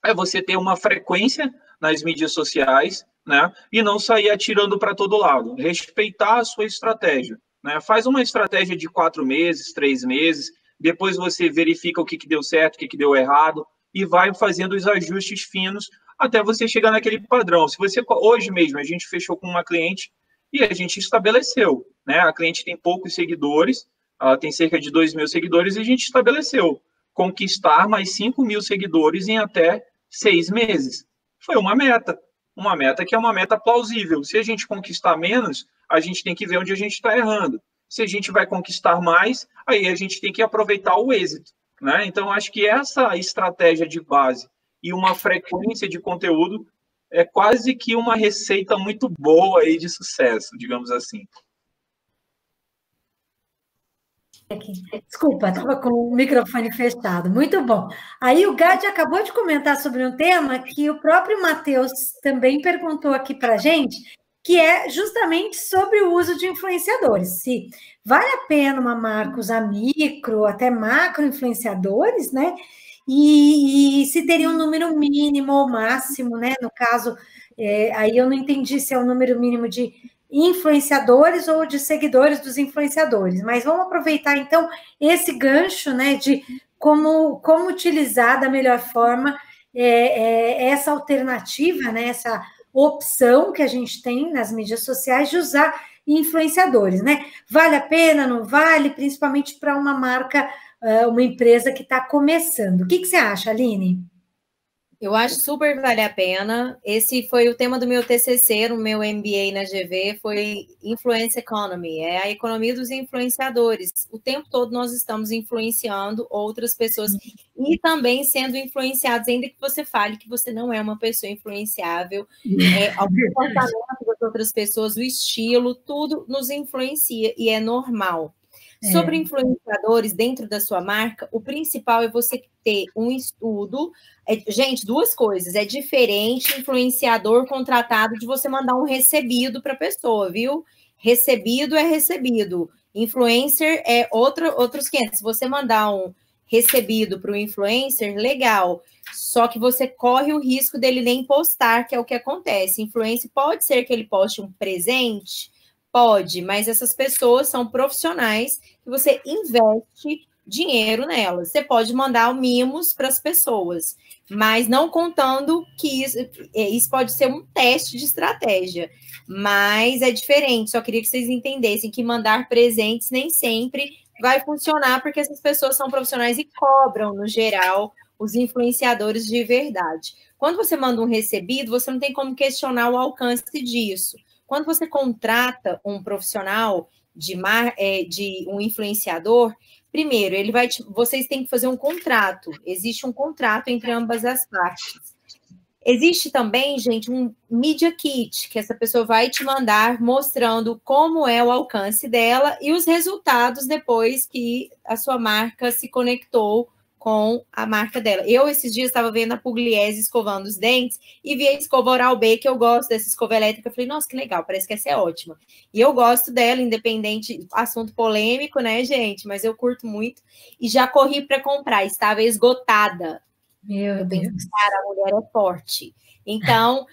é você ter uma frequência nas mídias sociais, né? E não sair atirando para todo lado. Respeitar a sua estratégia, né? Faz uma estratégia de 4 meses, 3 meses, depois você verifica o que deu certo, o que deu errado, e vai fazendo os ajustes finos até você chegar naquele padrão. Se você, hoje mesmo, a gente fechou com uma cliente e a gente estabeleceu, né? A cliente tem poucos seguidores, ela tem cerca de 2 mil seguidores, e a gente estabeleceu conquistar mais 5 mil seguidores em até 6 meses. Foi uma meta que é uma meta plausível. Se a gente conquistar menos, a gente tem que ver onde a gente está errando. Se a gente vai conquistar mais, aí a gente tem que aproveitar o êxito, né? Então, acho que essa estratégia de base e uma frequência de conteúdo é quase que uma receita muito boa aí de sucesso, digamos assim. Desculpa, estava com o microfone fechado. Muito bom. Aí o Gadi acabou de comentar sobre um tema que o próprio Matheus também perguntou aqui para a gente, que é justamente sobre o uso de influenciadores. Se vale a pena uma marca usar micro, até macro influenciadores, né? E se teria um número mínimo ou máximo, né? No caso, aí eu não entendi se é o número mínimo de influenciadores ou de seguidores dos influenciadores, mas vamos aproveitar então esse gancho, né, de como utilizar da melhor forma essa alternativa, né, essa opção que a gente tem nas mídias sociais de usar influenciadores, né? Vale a pena, não vale, principalmente para uma marca, uma empresa que está começando. O que você acha, Aline? Eu acho super vale a pena. Esse foi o tema do meu TCC, no meu MBA na GV, foi Influence Economy, é a economia dos influenciadores. O tempo todo nós estamos influenciando outras pessoas e também sendo influenciados, ainda que você fale que você não é uma pessoa influenciável. O comportamento das outras pessoas, o estilo, tudo nos influencia e é normal. Sobre influenciadores dentro da sua marca, o principal é você ter um estudo. Gente, duas coisas. É diferente influenciador contratado de você mandar um recebido para a pessoa, viu? Recebido é recebido. Influencer é outros 500. Se você mandar um recebido para o influencer, legal. Só que você corre o risco dele nem postar, que é o que acontece. Influencer pode ser que ele poste um presente, pode, mas essas pessoas são profissionais que você investe dinheiro nelas. Você pode mandar mimos para as pessoas, mas não contando que isso pode ser um teste de estratégia. Mas é diferente, só queria que vocês entendessem que mandar presentes nem sempre vai funcionar, porque essas pessoas são profissionais e cobram, no geral, os influenciadores de verdade. Quando você manda um recebido, você não tem como questionar o alcance disso. Quando você contrata um profissional de um influenciador, primeiro, vocês têm que fazer um contrato. Existe um contrato entre ambas as partes. Existe também, gente, um Media Kit, que essa pessoa vai te mandar mostrando como é o alcance dela e os resultados depois que a sua marca se conectou com a marca dela. Eu, esses dias, estava vendo a Pugliese escovando os dentes e vi a escova Oral-B, que eu gosto dessa escova elétrica. Eu falei, nossa, que legal, parece que essa é ótima. E eu gosto dela, independente, assunto polêmico, né, gente? Mas eu curto muito. E já corri para comprar, estava esgotada. Eu pensei, cara, a mulher é forte. Então,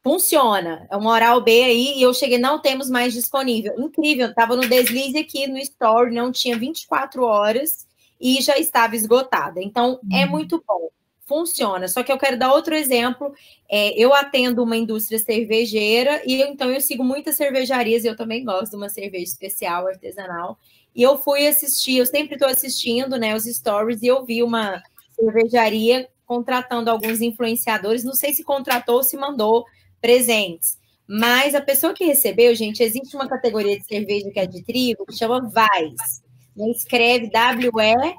funciona. É uma Oral-B aí, e eu cheguei, não temos mais disponível. Incrível, estava no deslize aqui no store, não tinha 24 horas, e já estava esgotada. Então, é muito bom. Funciona. Só que eu quero dar outro exemplo. Eu atendo uma indústria cervejeira, e então eu sigo muitas cervejarias, e eu também gosto de uma cerveja especial, artesanal. E eu fui assistir, eu sempre estou assistindo, né, os stories, e eu vi uma cervejaria contratando alguns influenciadores, não sei se contratou ou se mandou presentes, mas a pessoa que recebeu, gente, existe uma categoria de cerveja que é de trigo, que chama Weiss, né? Escreve W-E-I-S-S,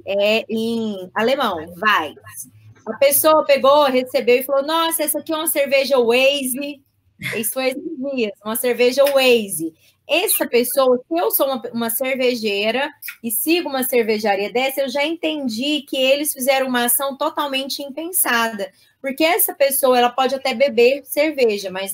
é em alemão, Weiss. A pessoa pegou, recebeu e falou, nossa, essa aqui é uma cerveja Waze, isso foi esses dias, uma cerveja Waze. Essa pessoa, se eu sou uma cervejeira e sigo uma cervejaria dessa, eu já entendi que eles fizeram uma ação totalmente impensada. Porque essa pessoa, ela pode até beber cerveja, mas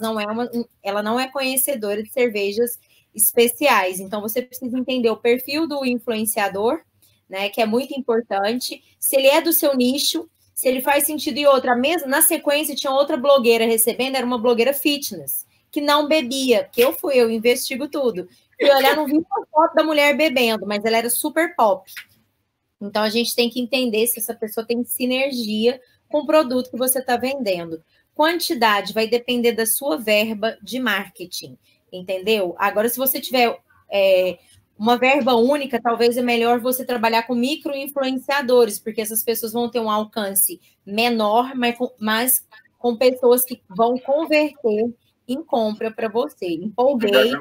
ela não é conhecedora de cervejas especiais. Então, você precisa entender o perfil do influenciador, né, que é muito importante, se ele é do seu nicho, se ele faz sentido. E outra, mesmo na sequência, tinha outra blogueira recebendo, era uma blogueira fitness, que não bebia, que eu investigo tudo. Fui olhar, não vi uma foto da mulher bebendo, mas ela era super pop. Então, a gente tem que entender se essa pessoa tem sinergia com o produto que você está vendendo. Quantidade vai depender da sua verba de marketing, entendeu? Agora, se você tiver uma verba única, talvez é melhor você trabalhar com micro-influenciadores, porque essas pessoas vão ter um alcance menor, mas com pessoas que vão converter em compra para você. Empolguei.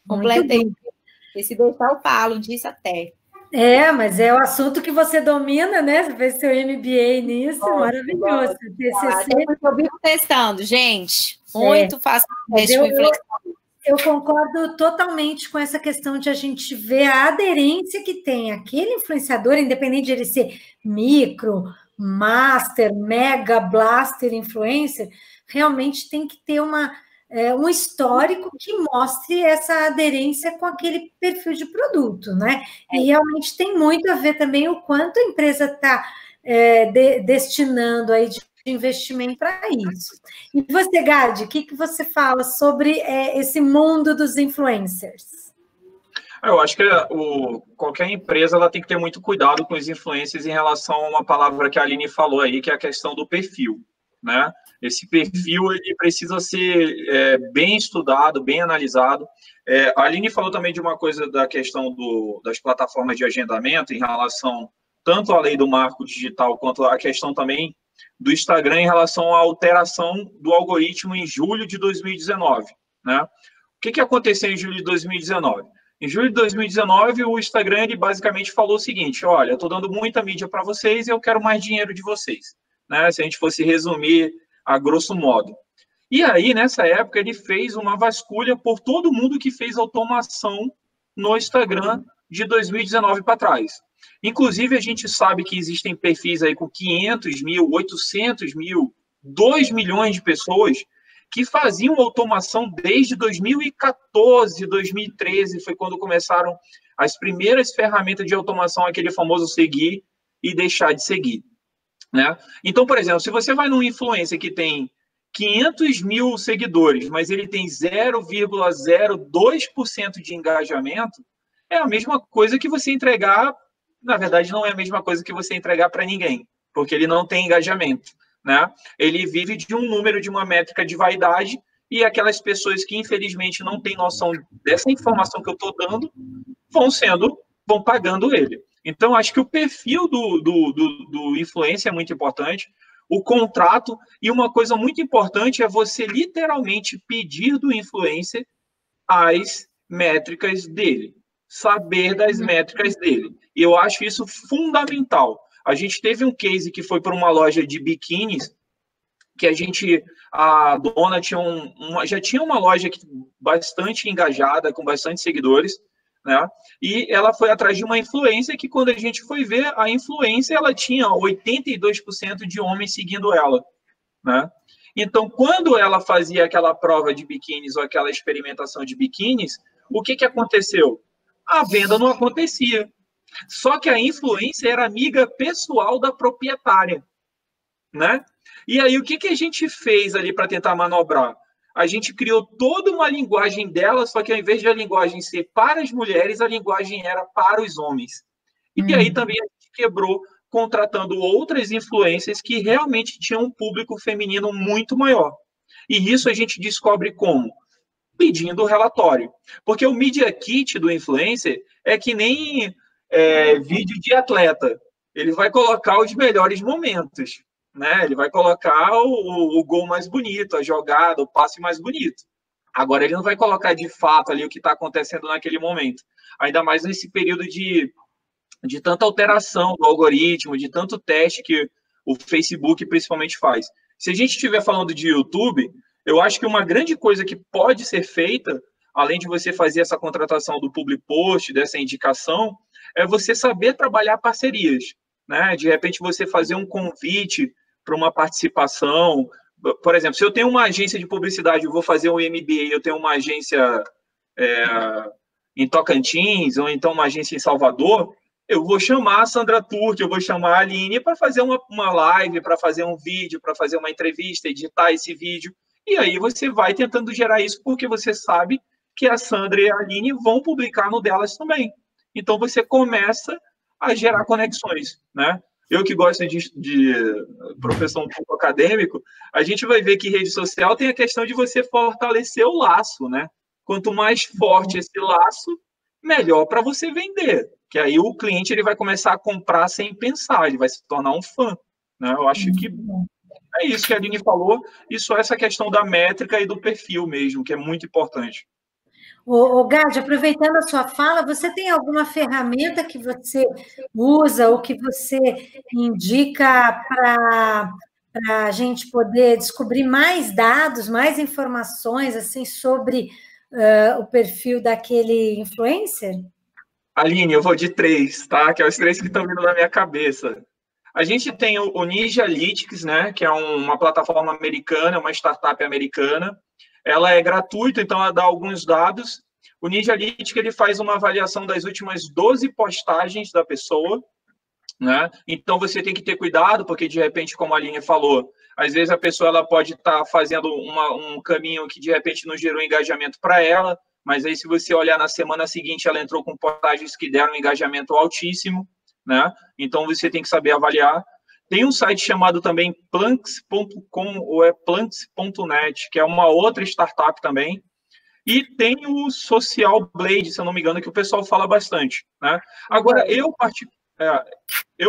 Completei. E se deixar, eu falo disso até. Mas é o assunto que você domina, né? Você fez seu MBA nisso, maravilhoso. Eu vivo testando, gente. Muito fácil. Eu concordo totalmente com essa questão de a gente ver a aderência que tem aquele influenciador, independente de ele ser micro, master, mega, blaster, influencer, realmente tem que ter um histórico que mostre essa aderência com aquele perfil de produto, né? E realmente tem muito a ver também o quanto a empresa está destinando aí de investimento para isso. E você, Gadi, o que você fala sobre esse mundo dos influencers? Eu acho que qualquer empresa ela tem que ter muito cuidado com os influencers em relação a uma palavra que a Aline falou aí, que é a questão do perfil, né? Esse perfil ele precisa ser bem estudado, bem analisado. A Aline falou também de uma coisa da questão das plataformas de agendamento em relação tanto à lei do marco digital quanto à questão também do Instagram em relação à alteração do algoritmo em julho de 2019, né? O que aconteceu em julho de 2019? Em julho de 2019, o Instagram ele basicamente falou o seguinte, olha, eu estou dando muita mídia para vocês e eu quero mais dinheiro de vocês, né? Se a gente fosse resumir a grosso modo. E aí, nessa época, ele fez uma vasculha por todo mundo que fez automação no Instagram de 2019 para trás. Inclusive, a gente sabe que existem perfis aí com 500 mil, 800 mil, 2 milhões de pessoas que faziam automação desde 2014, 2013, foi quando começaram as primeiras ferramentas de automação, aquele famoso seguir e deixar de seguir, né? Então, por exemplo, se você vai num influencer que tem 500 mil seguidores, mas ele tem 0,02% de engajamento, é a mesma coisa que você entregar, na verdade, não é a mesma coisa que você entregar para ninguém, porque ele não tem engajamento, né? Ele vive de um número, de uma métrica de vaidade, e aquelas pessoas que, infelizmente, não têm noção dessa informação que eu estou dando, vão pagando ele. Então, acho que o perfil do influencer é muito importante. o contrato, e uma coisa muito importante é você literalmente pedir do influencer as métricas dele, saber das métricas dele. E eu acho isso fundamental. A gente teve um case que foi para uma loja de biquínis, que a dona já tinha uma loja bastante engajada, com bastante seguidores, né? E ela foi atrás de uma influencer que, quando a gente foi ver, a influencer, ela tinha 82% de homens seguindo ela, né? Então, quando ela fazia aquela prova de biquínis ou aquela experimentação de biquínis, o que aconteceu? A venda não acontecia. Só que a influencer era amiga pessoal da proprietária, né? E aí, o que a gente fez ali para tentar manobrar? A gente criou toda uma linguagem dela, só que ao invés de a linguagem ser para as mulheres, a linguagem era para os homens. E aí também a gente quebrou, contratando outras influências que realmente tinham um público feminino muito maior. E isso a gente descobre como? Pedindo o relatório. Porque o Media Kit do influencer é que nem vídeo de atleta. Ele vai colocar os melhores momentos, né? Ele vai colocar o gol mais bonito, a jogada, o passe mais bonito. Agora, ele não vai colocar de fato ali o que está acontecendo naquele momento. Ainda mais nesse período de tanta alteração do algoritmo, de tanto teste que o Facebook principalmente faz. Se a gente estiver falando de YouTube, eu acho que uma grande coisa que pode ser feita, além de você fazer essa contratação do public post, dessa indicação, é você saber trabalhar parcerias, né? De repente, você fazer um convite para uma participação. Por exemplo, se eu tenho uma agência de publicidade, eu vou fazer um MBA, eu tenho uma agência em Tocantins, ou então uma agência em Salvador, eu vou chamar a Sandra Turti, eu vou chamar a Aline para fazer uma live, para fazer um vídeo, para fazer uma entrevista, editar esse vídeo. E aí você vai tentando gerar isso, porque você sabe que a Sandra e a Aline vão publicar no delas também. Então, você começa a gerar conexões, né? Eu que gosto de professor um pouco acadêmico, a gente vai ver que rede social tem a questão de você fortalecer o laço, né? Quanto mais forte esse laço, melhor para você vender. Que aí o cliente ele vai começar a comprar sem pensar, ele vai se tornar um fã, né? Eu acho que é isso que a Aline falou, e só essa questão da métrica e do perfil mesmo, que é muito importante. Gade, aproveitando a sua fala, você tem alguma ferramenta que você usa ou que você indica para a gente poder descobrir mais dados, mais informações assim sobre o perfil daquele influencer? Aline, eu vou de 3, tá? Que é os 3 que estão vindo na minha cabeça. A gente tem o Ninjalytics, né? Que é uma plataforma americana, uma startup americana. Ela é gratuita, então ela dá alguns dados. O Ninjalytics ele faz uma avaliação das últimas 12 postagens da pessoa, né? Então você tem que ter cuidado, porque de repente, como a Aline falou, às vezes a pessoa ela pode estar fazendo um caminho que de repente não gerou engajamento para ela, mas aí se você olhar na semana seguinte, ela entrou com postagens que deram um engajamento altíssimo, né? Então você tem que saber avaliar. Tem um site chamado também Planks.com ou Planks.net, que é uma outra startup também. E tem o Social Blade, se eu não me engano, que o pessoal fala bastante, né? Agora, eu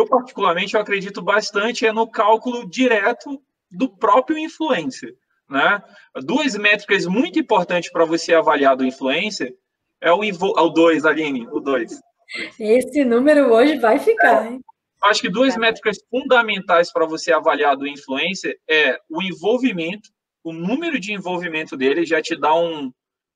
particularmente, eu acredito bastante no cálculo direto do próprio influencer, né? 2 métricas muito importantes para você avaliar do influencer é o 2, Aline, o 2. Esse número hoje vai ficar, hein? Acho que 2 métricas fundamentais para você avaliar do influencer é o envolvimento, o número de envolvimento dele já te dá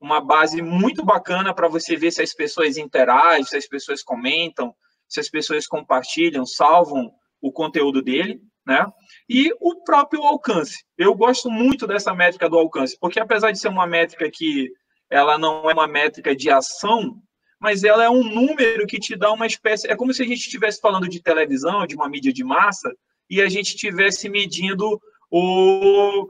uma base muito bacana para você ver se as pessoas interagem, se as pessoas comentam, se as pessoas compartilham, salvam o conteúdo dele, né? E o próprio alcance. Eu gosto muito dessa métrica do alcance, porque apesar de ser uma métrica que ela não é uma métrica de ação, mas ela é um número que te dá uma espécie... É como se a gente estivesse falando de televisão, de uma mídia de massa, e a gente estivesse medindo o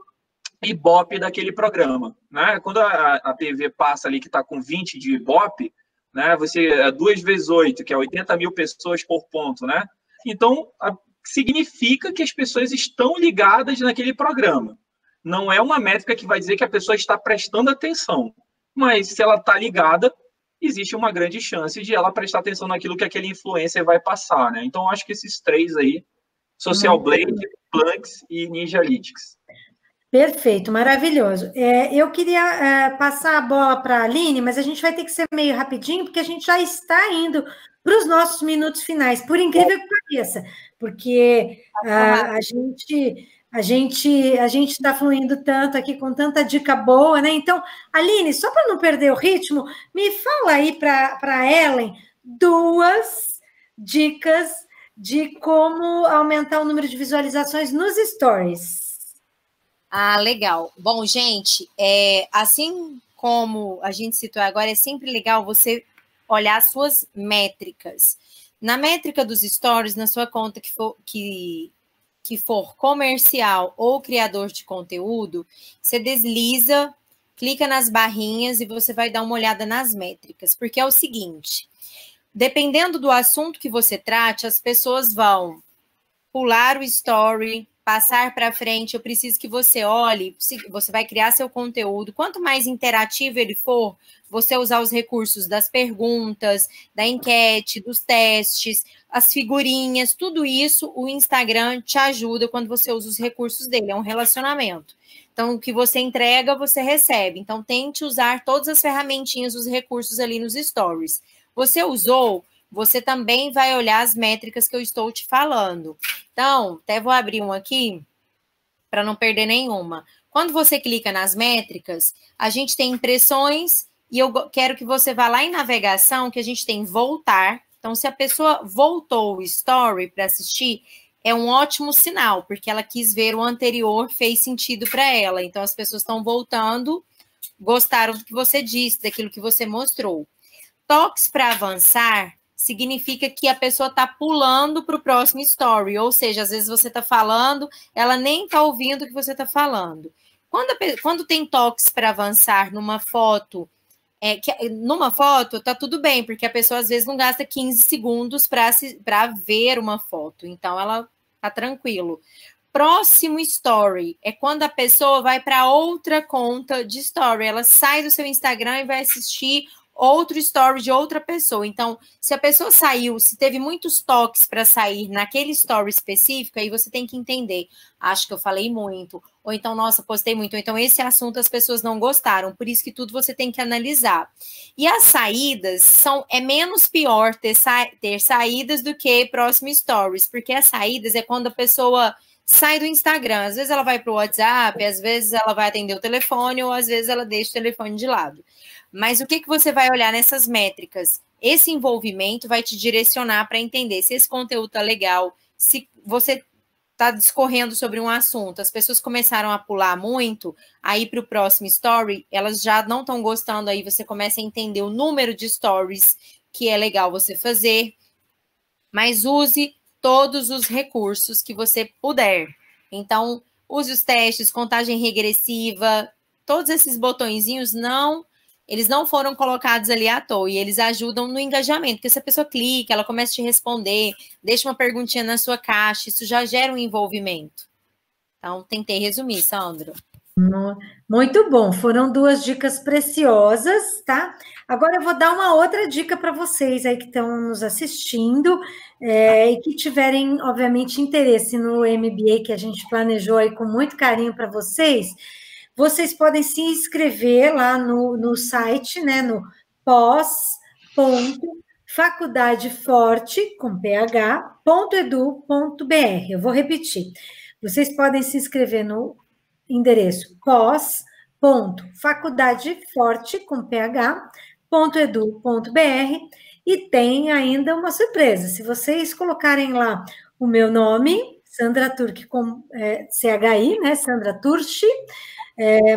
Ibope daquele programa, né? Quando a TV passa ali que está com 20 de Ibope, né? Você 2 vezes 8, que é 80 mil pessoas por ponto, né? Então, significa que as pessoas estão ligadas naquele programa. Não é uma métrica que vai dizer que a pessoa está prestando atenção, mas se ela está ligada, existe uma grande chance de ela prestar atenção naquilo que aquele influencer vai passar, né? Então, acho que esses 3 aí Social Blade, Planks e Ninja Analytics. Perfeito, maravilhoso. Eu queria passar a bola para a Aline, mas a gente vai ter que ser meio rapidinho, porque a gente já está indo para os nossos minutos finais, por incrível que pareça, porque a gente está fluindo tanto aqui, com tanta dica boa, né? Então, Aline, só para não perder o ritmo, me fala aí para a Ellen 2 dicas de como aumentar o número de visualizações nos stories. Legal. Bom, gente, assim como a gente citou agora, é sempre legal você olhar as suas métricas. Na métrica dos stories, na sua conta que for comercial ou criador de conteúdo, você desliza, clica nas barrinhas e você vai dar uma olhada nas métricas, porque é o seguinte, dependendo do assunto que você trate, as pessoas vão pular o story, passar para frente. Eu preciso que você olhe, você vai criar seu conteúdo. Quanto mais interativo ele for, você usar os recursos das perguntas, da enquete, dos testes, as figurinhas, tudo isso, o Instagram te ajuda quando você usa os recursos dele, é um relacionamento. Então, o que você entrega, você recebe. Então, tente usar todas as ferramentinhas, os recursos ali nos stories. Você usou, você também vai olhar as métricas que eu estou te falando. Então, até vou abrir um aqui para não perder nenhuma. Quando você clica nas métricas, a gente tem impressões e eu quero que você vá lá em navegação, que a gente tem voltar. Então, se a pessoa voltou o story para assistir, é um ótimo sinal, porque ela quis ver o anterior, fez sentido para ela. Então, as pessoas estão voltando, gostaram do que você disse, daquilo que você mostrou. Toques para avançar significa que a pessoa está pulando para o próximo story, ou seja, às vezes você está falando, ela nem está ouvindo o que você está falando. Quando tem toques para avançar numa foto, numa foto está tudo bem, porque a pessoa às vezes não gasta 15 segundos para ver uma foto, então ela está tranquilo. Próximo story é quando a pessoa vai para outra conta de story, ela sai do seu Instagram e vai assistir outro story de outra pessoa. Então, se a pessoa saiu, se teve muitos toques para sair naquele story específico, aí você tem que entender. Acho que eu falei muito. Ou então, nossa, postei muito. Ou então, esse assunto as pessoas não gostaram. Por isso que tudo você tem que analisar. E as saídas é menos pior ter saídas do que próximo stories. Porque as saídas é quando a pessoa sai do Instagram. Às vezes ela vai para o WhatsApp, às vezes ela vai atender o telefone, ou às vezes ela deixa o telefone de lado. Mas o que você vai olhar nessas métricas? Esse envolvimento vai te direcionar para entender se esse conteúdo está legal, se você está discorrendo sobre um assunto, as pessoas começaram a pular muito, aí para o próximo story, elas já não estão gostando, aí você começa a entender o número de stories que é legal você fazer, mas use todos os recursos que você puder. Então, use os testes, contagem regressiva, todos esses botõezinhos eles não foram colocados ali à toa, e eles ajudam no engajamento, porque se a pessoa clica, ela começa a te responder, deixa uma perguntinha na sua caixa, isso já gera um envolvimento. Então, tentei resumir, Sandro. Muito bom, foram 2 dicas preciosas, tá? Agora eu vou dar uma outra dica para vocês aí que estão nos assistindo e que tiverem, obviamente, interesse no MBA que a gente planejou aí com muito carinho para vocês. Vocês podem se inscrever lá no site, né, no pós.faculdadeforte.edu.br. Eu vou repetir. Vocês podem se inscrever no endereço pós.faculdadeforte.edu.br e tem ainda uma surpresa. Se vocês colocarem lá o meu nome, Sandra Turchi, com CHI, né, Sandra Turchi,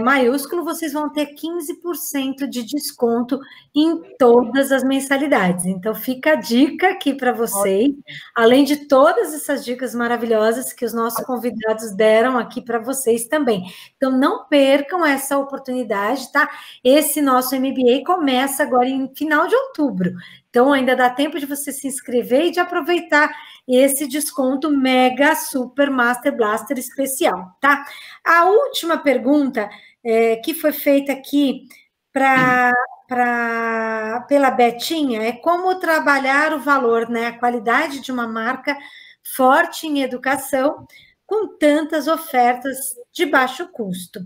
maiúsculo, vocês vão ter 15% de desconto em todas as mensalidades. Então, fica a dica aqui para vocês, além de todas essas dicas maravilhosas que os nossos convidados deram aqui para vocês também. Então, não percam essa oportunidade, tá? Esse nosso MBA começa agora em final de outubro. Então, ainda dá tempo de você se inscrever e de aproveitar esse desconto mega, super, master, blaster especial, tá? A última pergunta que foi feita aqui pela Betinha é como trabalhar o valor, né? A qualidade de uma marca forte em educação, com tantas ofertas de baixo custo.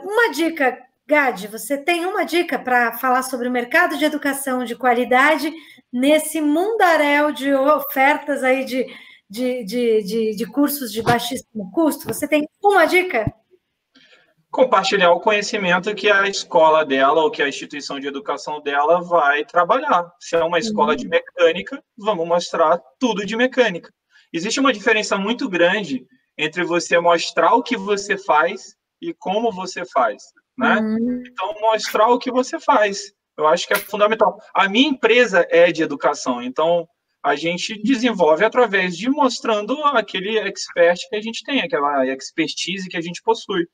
Uma dica, Gade, você tem uma dica para falar sobre o mercado de educação de qualidade nesse mundaréu de ofertas aí de cursos de baixíssimo custo? Você tem uma dica? Compartilhar o conhecimento que a escola dela ou que a instituição de educação dela vai trabalhar. Se é uma escola de mecânica, vamos mostrar tudo de mecânica. Existe uma diferença muito grande entre você mostrar o que você faz e como você faz, né? Então, mostrar o que você faz, eu acho que é fundamental. A minha empresa é de educação, então a gente desenvolve através de mostrando aquele expert que a gente tem, aquela expertise que a gente possui.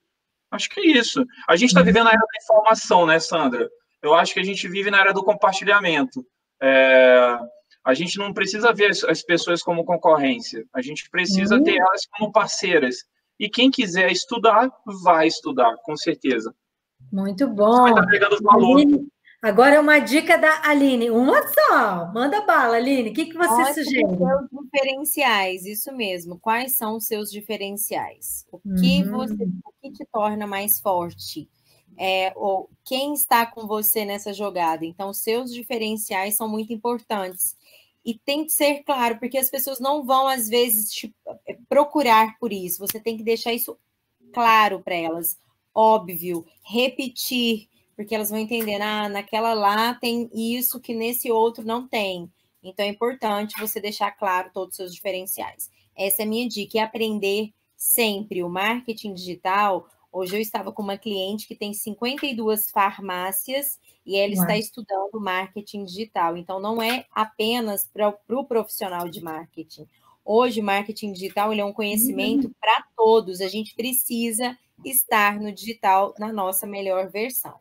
Acho que é isso. A gente está vivendo a era da informação, né, Sandra? Eu acho que a gente vive na era do compartilhamento. A gente não precisa ver as pessoas como concorrência. A gente precisa ter elas como parceiras. E quem quiser estudar, vai estudar, com certeza. Muito bom. Você vai estar pegando valor. Aline, agora é uma dica da Aline. Uma só. Manda bala, Aline. O que você sugere? Os seus diferenciais, isso mesmo. Quais são os seus diferenciais? O que te torna mais forte? Ou quem está com você nessa jogada? Então, seus diferenciais são muito importantes. E tem que ser claro, porque as pessoas não vão, às vezes, procurar por isso. Você tem que deixar isso claro para elas. Óbvio, repetir, porque elas vão entender, naquela lá tem isso que nesse outro não tem. Então, é importante você deixar claro todos os seus diferenciais. Essa é a minha dica, é aprender sempre o marketing digital. Hoje eu estava com uma cliente que tem 52 farmácias e ela está estudando marketing digital. Então, não é apenas para o profissional de marketing. Hoje, marketing digital ele é um conhecimento para todos. A gente precisa estar no digital na nossa melhor versão.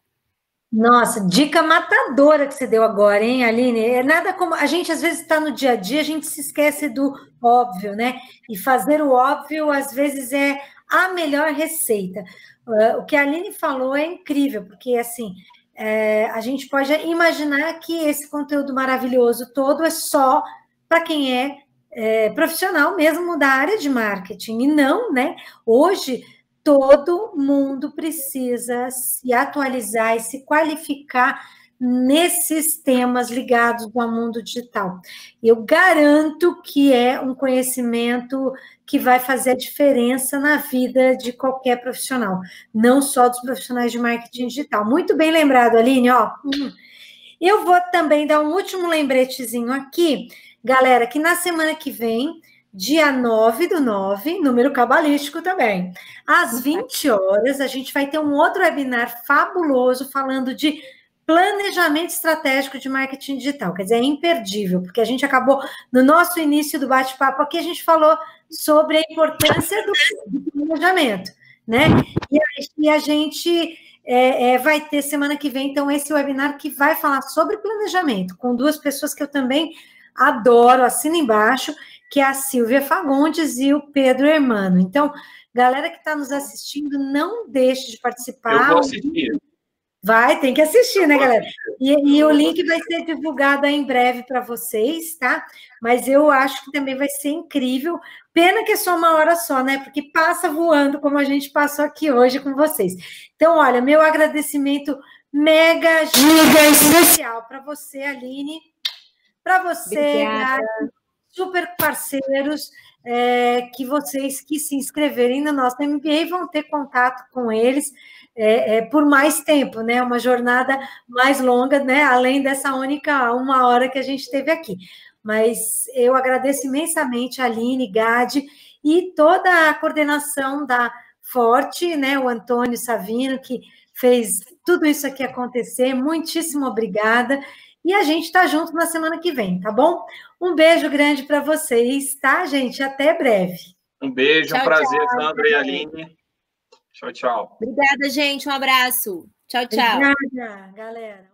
Nossa, dica matadora que você deu agora, hein, Aline? É nada como... A gente, às vezes, está no dia a dia, a gente se esquece do óbvio, né? E fazer o óbvio, às vezes, é a melhor receita. O que a Aline falou é incrível, porque, assim, a gente pode imaginar que esse conteúdo maravilhoso todo é só para quem é profissional mesmo da área de marketing. E não, né? Hoje... Todo mundo precisa se atualizar e se qualificar nesses temas ligados ao mundo digital. Eu garanto que é um conhecimento que vai fazer a diferença na vida de qualquer profissional, não só dos profissionais de marketing digital. Muito bem lembrado, Aline, ó. Eu vou também dar um último lembretezinho aqui, galera, que na semana que vem, dia 9/9, número cabalístico também, às 20 horas, a gente vai ter um outro webinar fabuloso falando de planejamento estratégico de marketing digital. Quer dizer, é imperdível, porque a gente acabou, no nosso início do bate-papo aqui, a gente falou sobre a importância do planejamento, né? E a gente vai ter semana que vem, então, esse webinar que vai falar sobre planejamento, com duas pessoas que eu também adoro, assina embaixo, que é a Silvia Fagundes e o Pedro Hermano. Então, galera que está nos assistindo, não deixe de participar. Eu vou assistir. Tem que assistir, né, galera? E o link vai ser divulgado aí em breve para vocês, tá? Mas eu acho que também vai ser incrível. Pena que é só uma hora só, né? Porque passa voando, como a gente passou aqui hoje com vocês. Então, olha, meu agradecimento mega, giga especial para você, Aline, para você, Gade, super parceiros, que vocês que se inscreverem no nosso MBA vão ter contato com eles por mais tempo, né? Uma jornada mais longa, né? Além dessa única 1 hora que a gente teve aqui. Mas eu agradeço imensamente a Aline, Gade e toda a coordenação da Forte, né? O Antônio Savino, que fez tudo isso aqui acontecer. Muitíssimo obrigada. E a gente está junto na semana que vem, tá bom? Um beijo grande para vocês, tá, gente? Até breve. Um beijo, tchau, um prazer, tchau, Sandra e Aline. Tchau, tchau. Obrigada, gente. Um abraço. Tchau, tchau. Obrigada, galera.